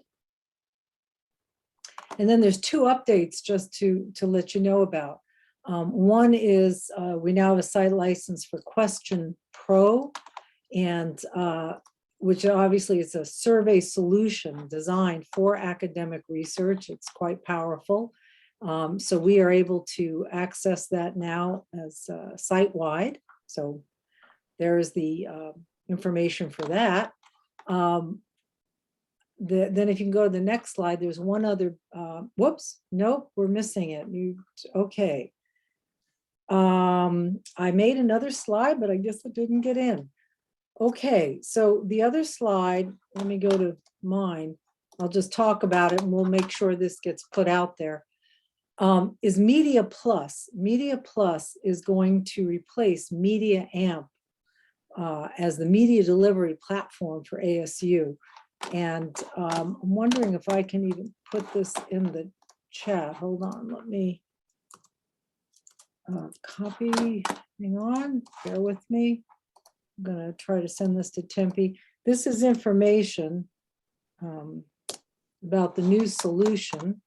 And then there's two updates just to let you know about. One is we now have a site license for Question Pro, and which obviously is a survey solution designed for academic research. It's quite powerful. So we are able to access that now as site-wide. So there's the information for that. Then if you can go to the next slide, there's one other, whoops, nope, we're missing it. Okay. I made another slide, but I guess it didn't get in. Okay, so the other slide, let me go to mine. I'll just talk about it and we'll make sure this gets put out there. Is Media Plus. Media Plus is going to replace Media Amp as the media delivery platform for ASU. And I'm wondering if I can even put this in the chat. Hold on, let me copy, hang on, bear with me. I'm gonna try to send this to Tempe. This is information about the new solution,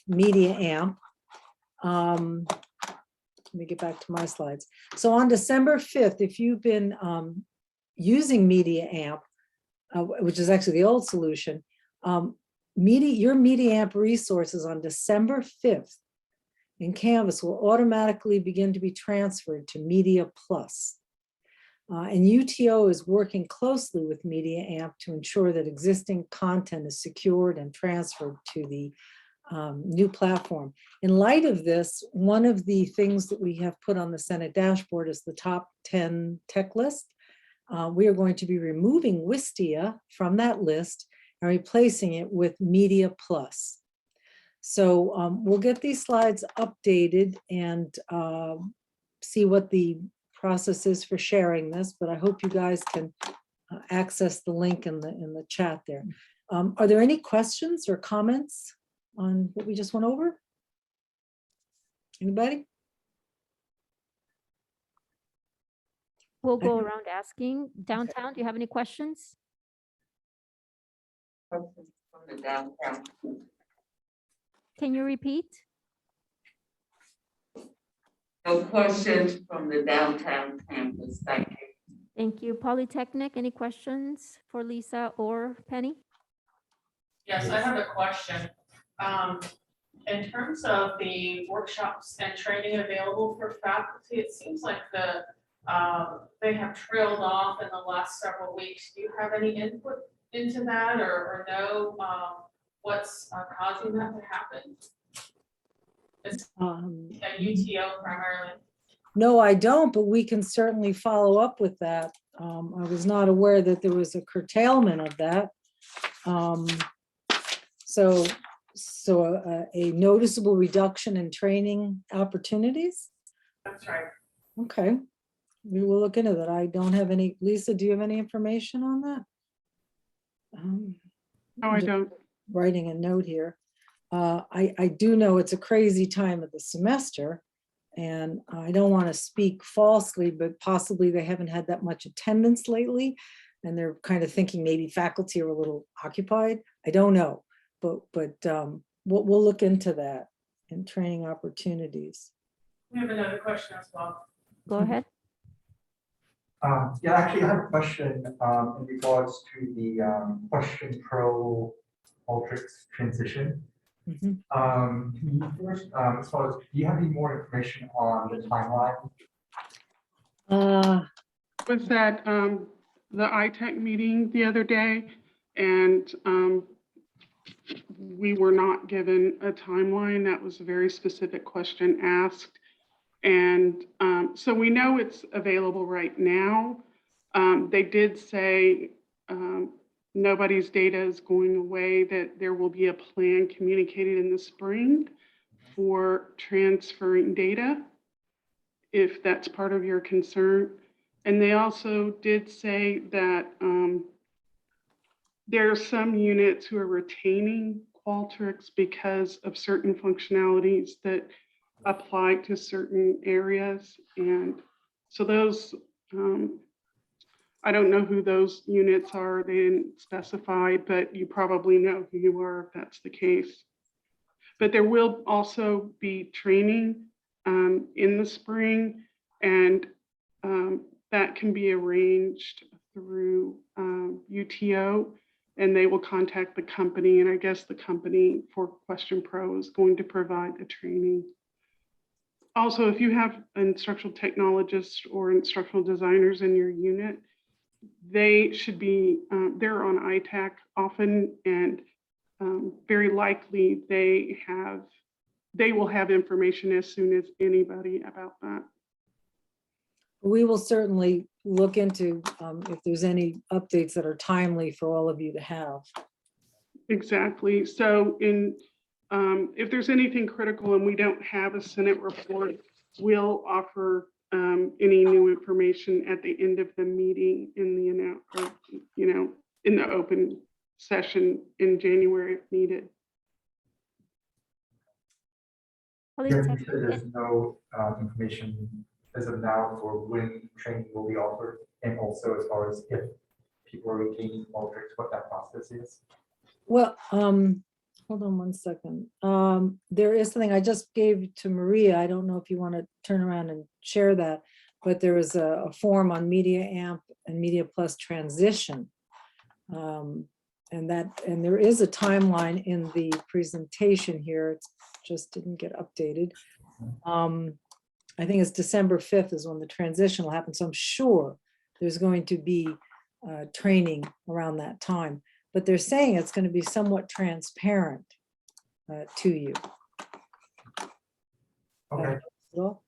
Media Amp. Let me get back to my slides. So on December 5th, if you've been using Media Amp, which is actually the old solution, your Media Amp resources on December 5th in Canvas will automatically begin to be transferred to Media Plus. And UTO is working closely with Media Amp to ensure that existing content is secured and transferred to the new platform. In light of this, one of the things that we have put on the Senate dashboard is the top 10 tech list. We are going to be removing Wistia from that list and replacing it with Media Plus. So we'll get these slides updated and see what the process is for sharing this, but I hope you guys can access the link in the chat there. Are there any questions or comments on what we just went over? Anybody? We'll go around asking. Downtown, do you have any questions? Questions from the downtown. Can you repeat? No questions from the downtown campus. Thank you. Thank you. Polytechnic, any questions for Lisa or Penny? Yes, I have a question. In terms of the workshops and training available for faculty, it seems like they have trailed off in the last several weeks. Do you have any input into that or know what's causing that to happen? It's at UTO primarily. No, I don't, but we can certainly follow up with that. I was not aware that there was a curtailment of that. So a noticeable reduction in training opportunities? That's right. Okay, we will look into that. I don't have any. Lisa, do you have any information on that? No, I don't. Writing a note here. I do know it's a crazy time of the semester, and I don't want to speak falsely, but possibly they haven't had that much attendance lately, and they're kind of thinking maybe faculty are a little occupied. I don't know, but we'll look into that and training opportunities. We have another question as well. Go ahead. Yeah, actually, I have a question in regards to the Question Pro Alteryx transition. Can you first, as far as, do you have any more information on the timeline? Was that the ITech meeting the other day? And we were not given a timeline. That was a very specific question asked. And so we know it's available right now. They did say nobody's data is going away, that there will be a plan communicated in the spring for transferring data, if that's part of your concern. And they also did say that there are some units who are retaining Qualtrics because of certain functionalities that apply to certain areas. And so those, I don't know who those units are. They didn't specify, but you probably know who you are if that's the case. But there will also be training in the spring, and that can be arranged through UTO, and they will contact the company. And I guess the company for Question Pro is going to provide the training. Also, if you have instructional technologists or instructional designers in your unit, they should be, they're on ITAC often, and very likely they will have information as soon as anybody about that. We will certainly look into if there's any updates that are timely for all of you to have. Exactly. So if there's anything critical and we don't have a Senate report, we'll offer any new information at the end of the meeting in the in the open session in January if needed. There's no information as of now for when training will be offered, and also as far as if people are retaining Qualtrics, what that process is. Well, hold on one second. There is something I just gave to Maria. I don't know if you want to turn around and share that, but there is a forum on Media Amp and Media Plus transition. And there is a timeline in the presentation here. It just didn't get updated. I think it's December 5th is when the transition will happen. So I'm sure there's going to be training around that time, but they're saying it's going to be somewhat transparent to you. Okay. Well,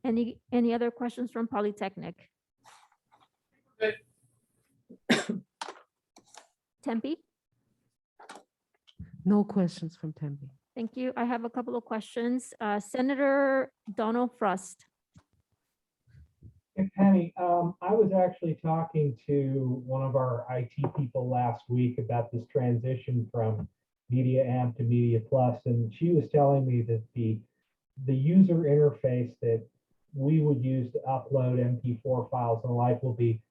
Any other questions from Polytechnic? Good. Tempe? No questions from Tempe. Thank you. I have a couple of questions. Senator Donald Frost. Hey, Penny, I was actually talking to one of our IT people last week about this transition from Media Amp to Media Plus, and she was telling me that the user interface that we would use to upload MP4 files and the like will be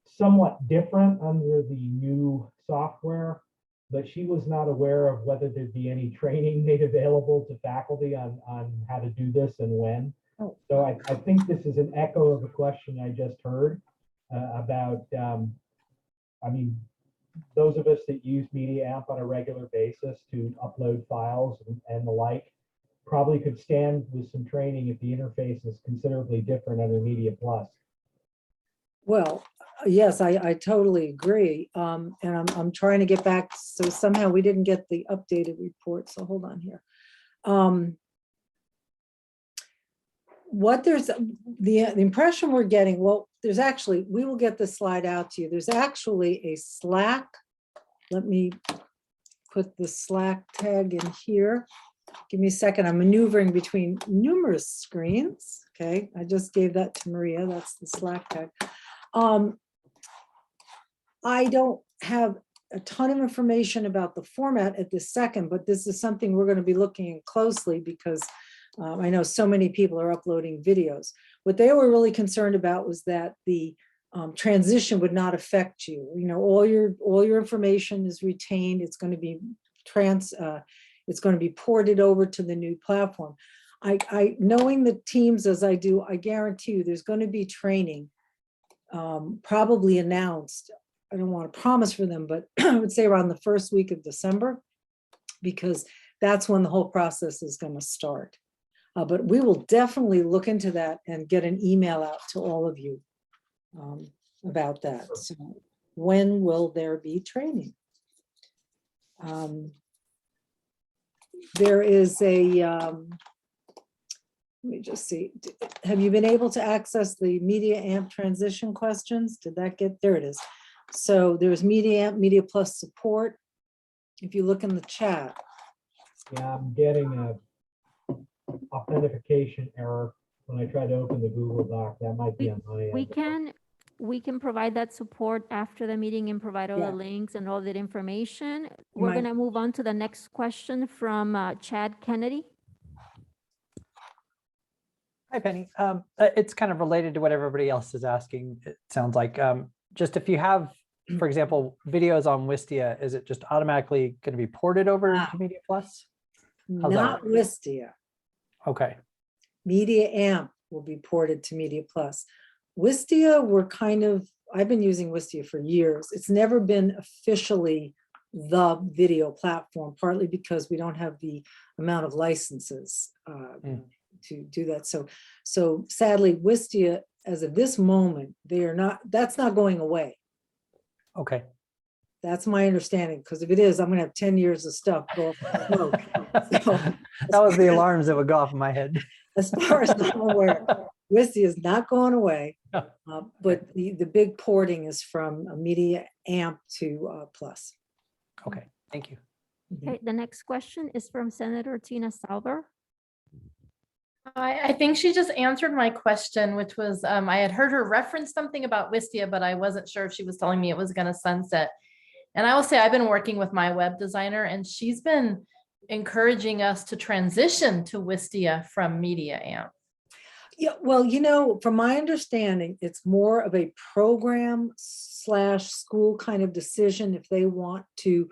somewhat different under the new software, but she was not aware of whether there'd be any training made available to faculty on how to do this and when. So I think this is an echo of a question I just heard about, I mean, those of us that use Media Amp on a regular basis to upload files and the like probably could stand with some training if the interface is considerably different under Media Plus. well, yes, I totally agree. And I'm trying to get back. So somehow we didn't get the updated report. So hold on here. What there's the impression we're getting, well, there's actually, we will get the slide out to you. There's actually a Slack. Let me put the Slack tag in here. Give me a second. I'm maneuvering between numerous screens. Okay, I just gave that to Maria. That's the Slack tag. I don't have a ton of information about the format at this second, but this is something we're going to be looking at closely because I know so many people are uploading videos. What they were really concerned about was that the transition would not affect you. You know, all your information is retained. It's going to be it's going to be ported over to the new platform. I knowing the teams as I do, I guarantee you there's going to be training probably announced. I don't want to promise for them, but I would say around the first week of December, because that's when the whole process is going to start. But we will definitely look into that and get an email out to all of you about that. So when will there be training? There is a, let me just see, have you been able to access the Media Amp transition questions? Did that get, there it is. So there's Media Amp, Media Plus support. If you look in the chat. Yeah, I'm getting a authentication error when I try to open the Google Doc. That might be on my end. We can provide that support after the meeting and provide all Yeah. the links and all that information. We're might- going to move on to the next question from Chad Kennedy. Hi, Penny. It's kind of related to what everybody else is asking. It sounds like just if you have, for example, videos on Wistia, is it just automatically going to be ported over to Media Plus? How's that Not work? Wistia. Okay. Media Amp will be ported to Media Plus. Wistia, I've been using Wistia for years. It's never been officially the video platform, partly because we don't have the amount of licenses to do that. So sadly, Wistia, as of this moment, that's not going away. Okay. That's my understanding, because if it is, I'm gonna have 10 years of stuff go off the smoke. So, That was the alarms that would go off in my head. as far as I'm aware, Wistia is not going away, but the big porting is from a Media Amp to Plus. Okay, thank you. Okay, the next question is from Senator Tina Salver. I think she just answered my question, which was I had heard her reference something about Wistia, but I wasn't sure if she was telling me it was going to sunset. And I will say I've been working with my web designer, and she's been encouraging us to transition to Wistia from Media Amp. Yeah, well, from my understanding, it's more of a program/school kind of decision if they want to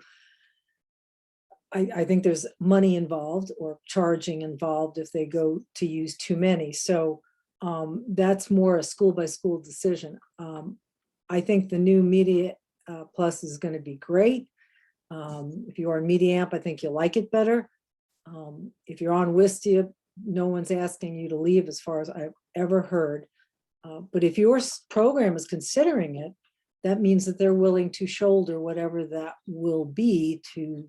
I think there's money involved or charging involved if they go to use too many. So that's more a school by school decision. I think the new Media Plus is going to be great. If you are on MediaAmp, I think you'll like it better. If you're on Wistia, no one's asking you to leave as far as I've ever heard. But if your program is considering it, that means that they're willing to shoulder whatever that will be to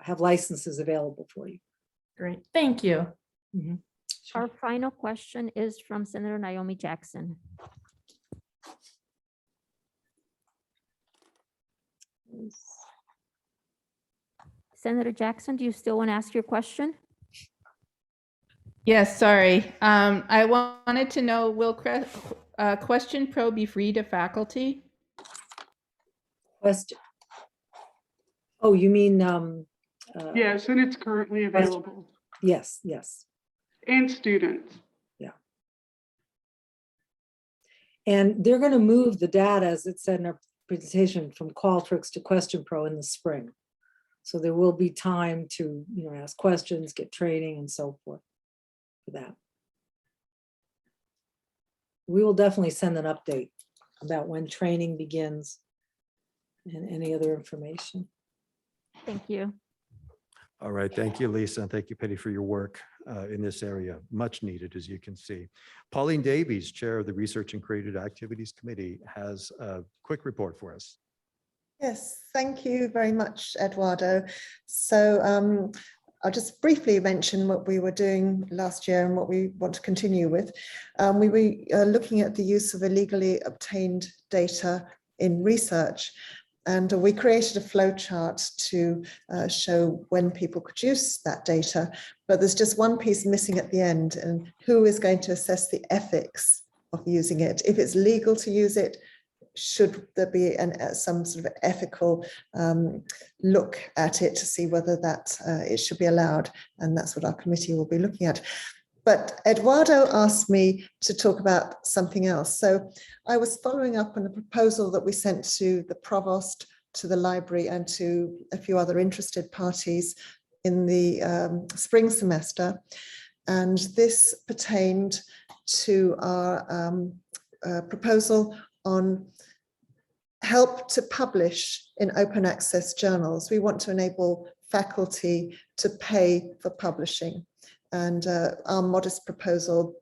have licenses available for you. Great, thank you. Our final question is from Senator Naomi Jackson. Senator Jackson, do you still want to ask your question? Yes, sorry. I wanted to know, will Question Pro be free to faculty? Question. Oh, you mean? Yes, and it's currently available. Yes, yes. And students. Yeah. And they're going to move the data, as it said in our presentation, from Qualtrics to Question Pro in the spring. So there will be time to, ask questions, get training and so forth for that. We will definitely send an update about when training begins and any other information. Thank you. All right, thank you, Lisa, and thank you, Penny, for your work in this area. Much needed, as you can see. Pauline Davies, Chair of the Research and Creative Activities Committee, has a quick report for us. Yes, thank you very much, Eduardo. So I'll just briefly mention what we were doing last year and what we want to continue with. We were looking at the use of illegally obtained data in research. And we created a flow chart to show when people could use that data. But there's just one piece missing at the end, and who is going to assess the ethics of using it? If it's legal to use it, should there be some sort of ethical look at it to see whether that it should be allowed? And that's what our committee will be looking at. But Eduardo asked me to talk about something else. So I was following up on a proposal that we sent to the provost, to the library, and to a few other interested parties in the spring semester. And this pertained to our proposal on help to publish in open access journals. We want to enable faculty to pay for publishing. And our modest proposal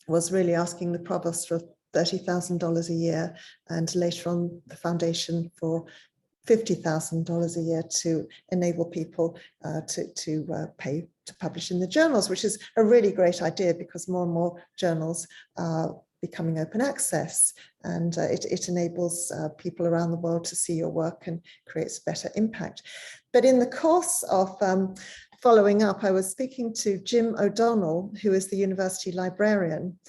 was really asking the provost for $30,000 a year, and later on the foundation for $50,000 a year to enable people to pay to publish in the journals, which is a really great idea because more and more journals are becoming open access, and it enables people around the world to see your work and creates better impact. But in the course of following up, I was speaking to Jim O'Donnell, who is the university librarian,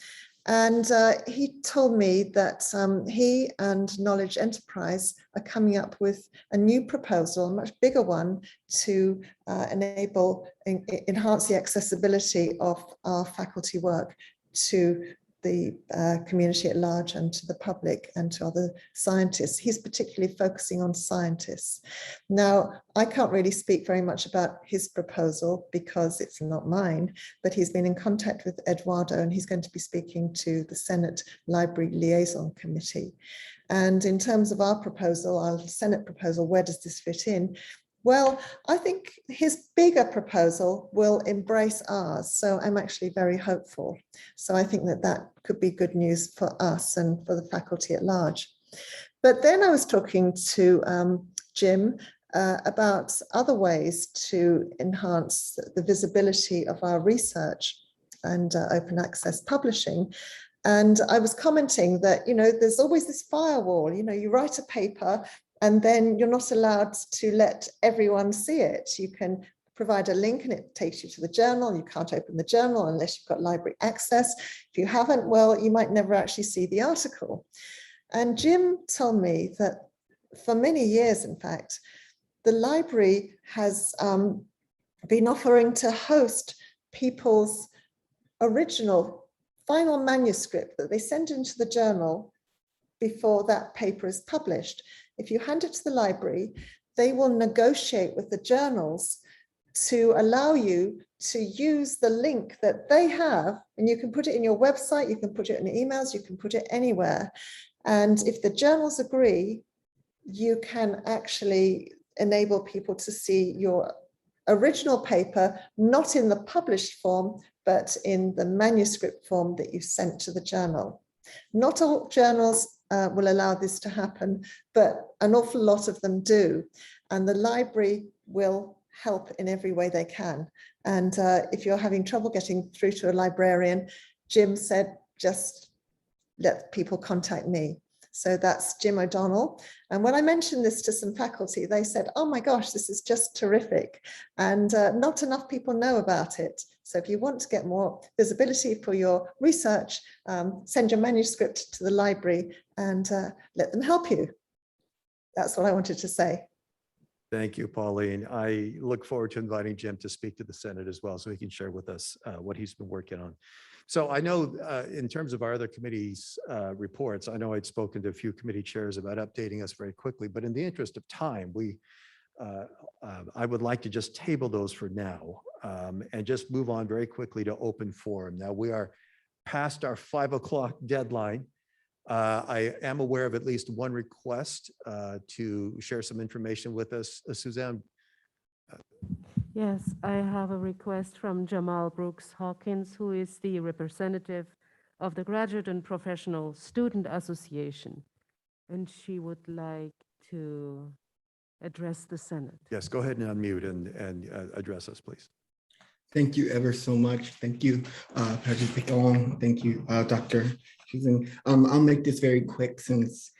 and he told me that he and Knowledge Enterprise are coming up with a new proposal, a much bigger one, to enhance the accessibility of our faculty work to the community at large and to the public and to other scientists. He's particularly focusing on scientists. Now, I can't really speak very much about his proposal because it's not mine, but he's been in contact with Eduardo and he's going to be speaking to the Senate Library Liaison Committee. And in terms of our proposal, our Senate proposal, where does this fit in? Well, I think his bigger proposal will embrace ours. So I'm actually very hopeful. So I think that that could be good news for us and for the faculty at large. But then I was talking to Jim about other ways to enhance the visibility of our research and open access publishing. And I was commenting that, there's always this firewall, you write a paper and then you're not allowed to let everyone see it. You can provide a link and it takes you to the journal. You can't open the journal unless you've got library access. If you haven't, well, you might never actually see the article. And Jim told me that for many years, in fact, the library has been offering to host people's original final manuscript that they send into the journal before that paper is published. If you hand it to the library, they will negotiate with the journals to allow you to use the link that they have, and you can put it in your website, you can put it in emails, you can put it anywhere. And if the journals agree, you can actually enable people to see your original paper, not in the published form, but in the manuscript form that you sent to the journal. Not all journals will allow this to happen, but an awful lot of them do. And the library will help in every way they can. And if you're having trouble getting through to a librarian, Jim said, just let people contact me. So that's Jim O'Donnell. And when I mentioned this to some faculty, they said, oh my gosh, this is just terrific. And not enough people know about it. So if you want to get more visibility for your research, send your manuscript to the library and let them help you. That's what I wanted to say. Thank you, Pauline. I look forward to inviting Jim to speak to the Senate as well, so he can share with us what he's been working on. So I know in terms of our other committees' reports, I know I'd spoken to a few committee chairs about updating us very quickly, but in the interest of time, I would like to just table those for now and just move on very quickly to open forum. Now we are past our 5 o'clock deadline. I am aware of at least one request to share some information with us. Suzanne. Yes, I have a request from Jamal Brooks Hawkins, who is the representative of the Graduate and Professional Student Association, and she would like to address the Senate. Yes, go ahead and unmute and address us, please. Thank you ever so much. Thank you, Patrick Pickon. Thank you, Dr. Susan. I'll make this very quick since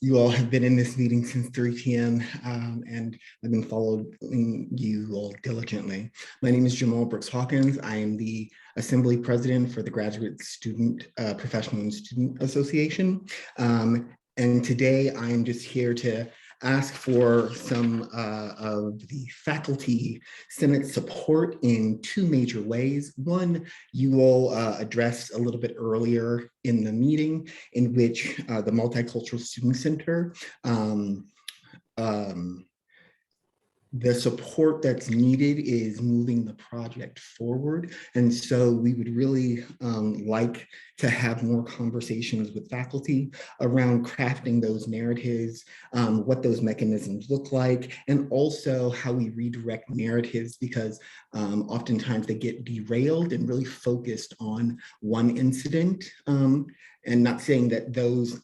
you all have been in this meeting since 3 p.m. And I've been following you all diligently. My name is Jamal Brooks Hawkins. I am the Assembly President for the Graduate Student Professional and Student Association. And today I'm just here to ask for some of the faculty Senate support in 2 major ways. One, you all addressed a little bit earlier in the meeting, in which the Multicultural Student Center, the support that's needed is moving the project forward. And so we would really like to have more conversations with faculty around crafting those narratives, what those mechanisms look like, and also how we redirect narratives, because oftentimes they get derailed and really focused on one incident. And not saying that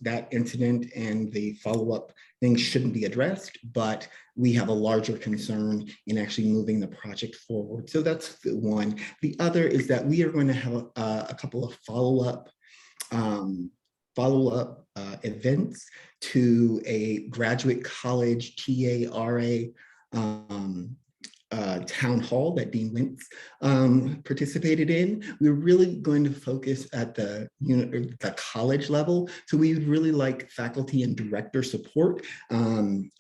that incident and the follow-up things shouldn't be addressed, but we have a larger concern in actually moving the project forward. So that's the one. The other is that we are going to have a couple of follow-up events to a graduate college TARA town hall that Dean Wentz participated in. We're really going to focus at the college level. So we would really like faculty and director support and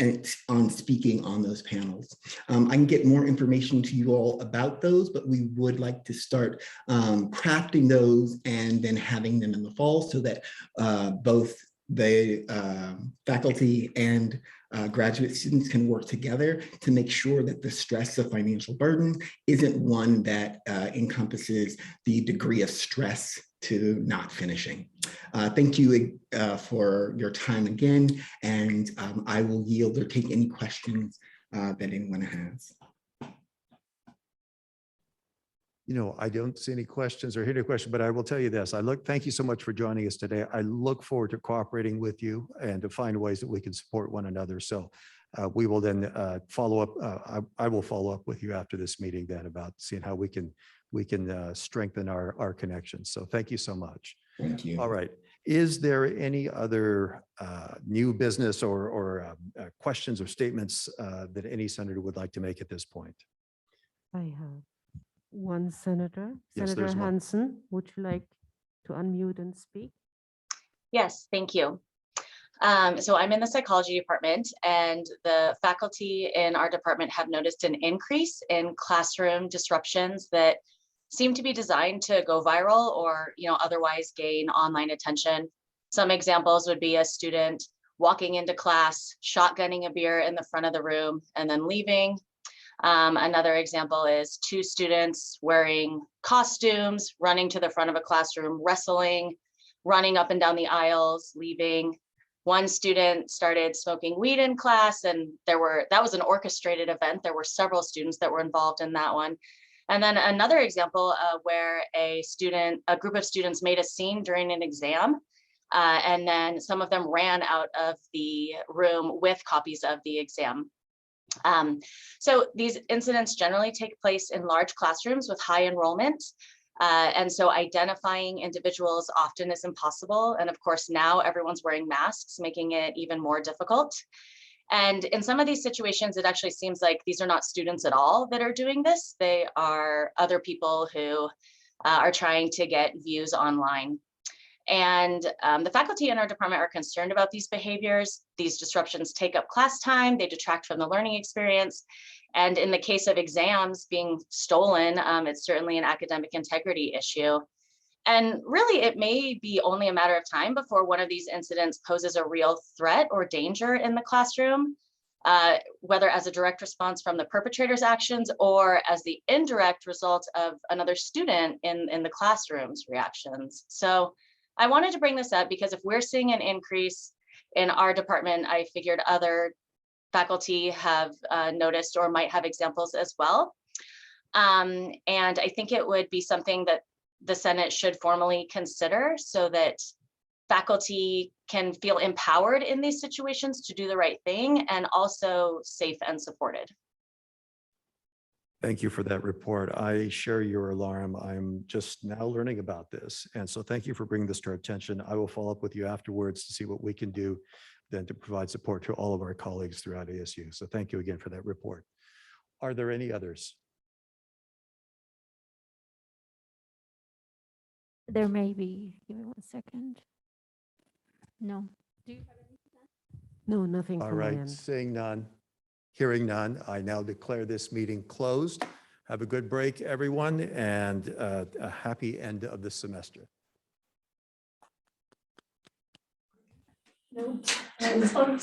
on speaking on those panels. I can get more information to you all about those, but we would like to start crafting those and then having them in the fall so that both the faculty and graduate students can work together to make sure that the stress of financial burden isn't one that encompasses the degree of stress to not finishing. Thank you for your time again, and I will yield or take any questions that anyone has. You know, I don't see any questions or hear any questions, but I will tell you this. Thank you so much for joining us today. I look forward to cooperating with you and to find ways that we can support one another. So we will then follow up. I will follow up with you after this meeting then about seeing how we can strengthen our connections. So thank you so much. Thank you. All right. Is there any other new business or questions or statements that any senator would like to make at this point? I have one senator. Yes, Senator there's one. Hansen, would you like to unmute and speak? Yes, thank you. So I'm in the psychology department, and the faculty in our department have noticed an increase in classroom disruptions that seem to be designed to go viral or otherwise gain online attention. Some examples would be a student walking into class, shotgunning a beer in the front of the room, and then leaving. Another example is 2 students wearing costumes, running to the front of a classroom, wrestling, running up and down the aisles, leaving. One student started smoking weed in class, and that was an orchestrated event. There were several students that were involved in that one. And then another example where a group of students made a scene during an exam, and then some of them ran out of the room with copies of the exam. So these incidents generally take place in large classrooms with high enrollment. And so identifying individuals often is impossible. And of course, now everyone's wearing masks, making it even more difficult. And in some of these situations, it actually seems like these are not students at all that are doing this. They are other people who are trying to get views online. And the faculty in our department are concerned about these behaviors. These disruptions take up class time, they detract from the learning experience. And in the case of exams being stolen, it's certainly an academic integrity issue. And really, it may be only a matter of time before one of these incidents poses a real threat or danger in the classroom, whether as a direct response from the perpetrator's actions or as the indirect result of another student in the classroom's reactions. So I wanted to bring this up because if we're seeing an increase in our department, I figured other faculty have noticed or might have examples as well. And I think it would be something that the Senate should formally consider so that faculty can feel empowered in these situations to do the right thing and also safe and supported. Thank you for that report. I share your alarm. I'm just now learning about this. And so thank you for bringing this to our attention. I will follow up with you afterwards to see what we can do then to provide support to all of our colleagues throughout ASU. So thank you again for that report. Are there any others? There may be. Give me 1 second. No. Do you have anything? No, nothing All from my right, end. seeing none, hearing none, I now declare this meeting closed. Have a good break, everyone, and a happy end of the semester. No.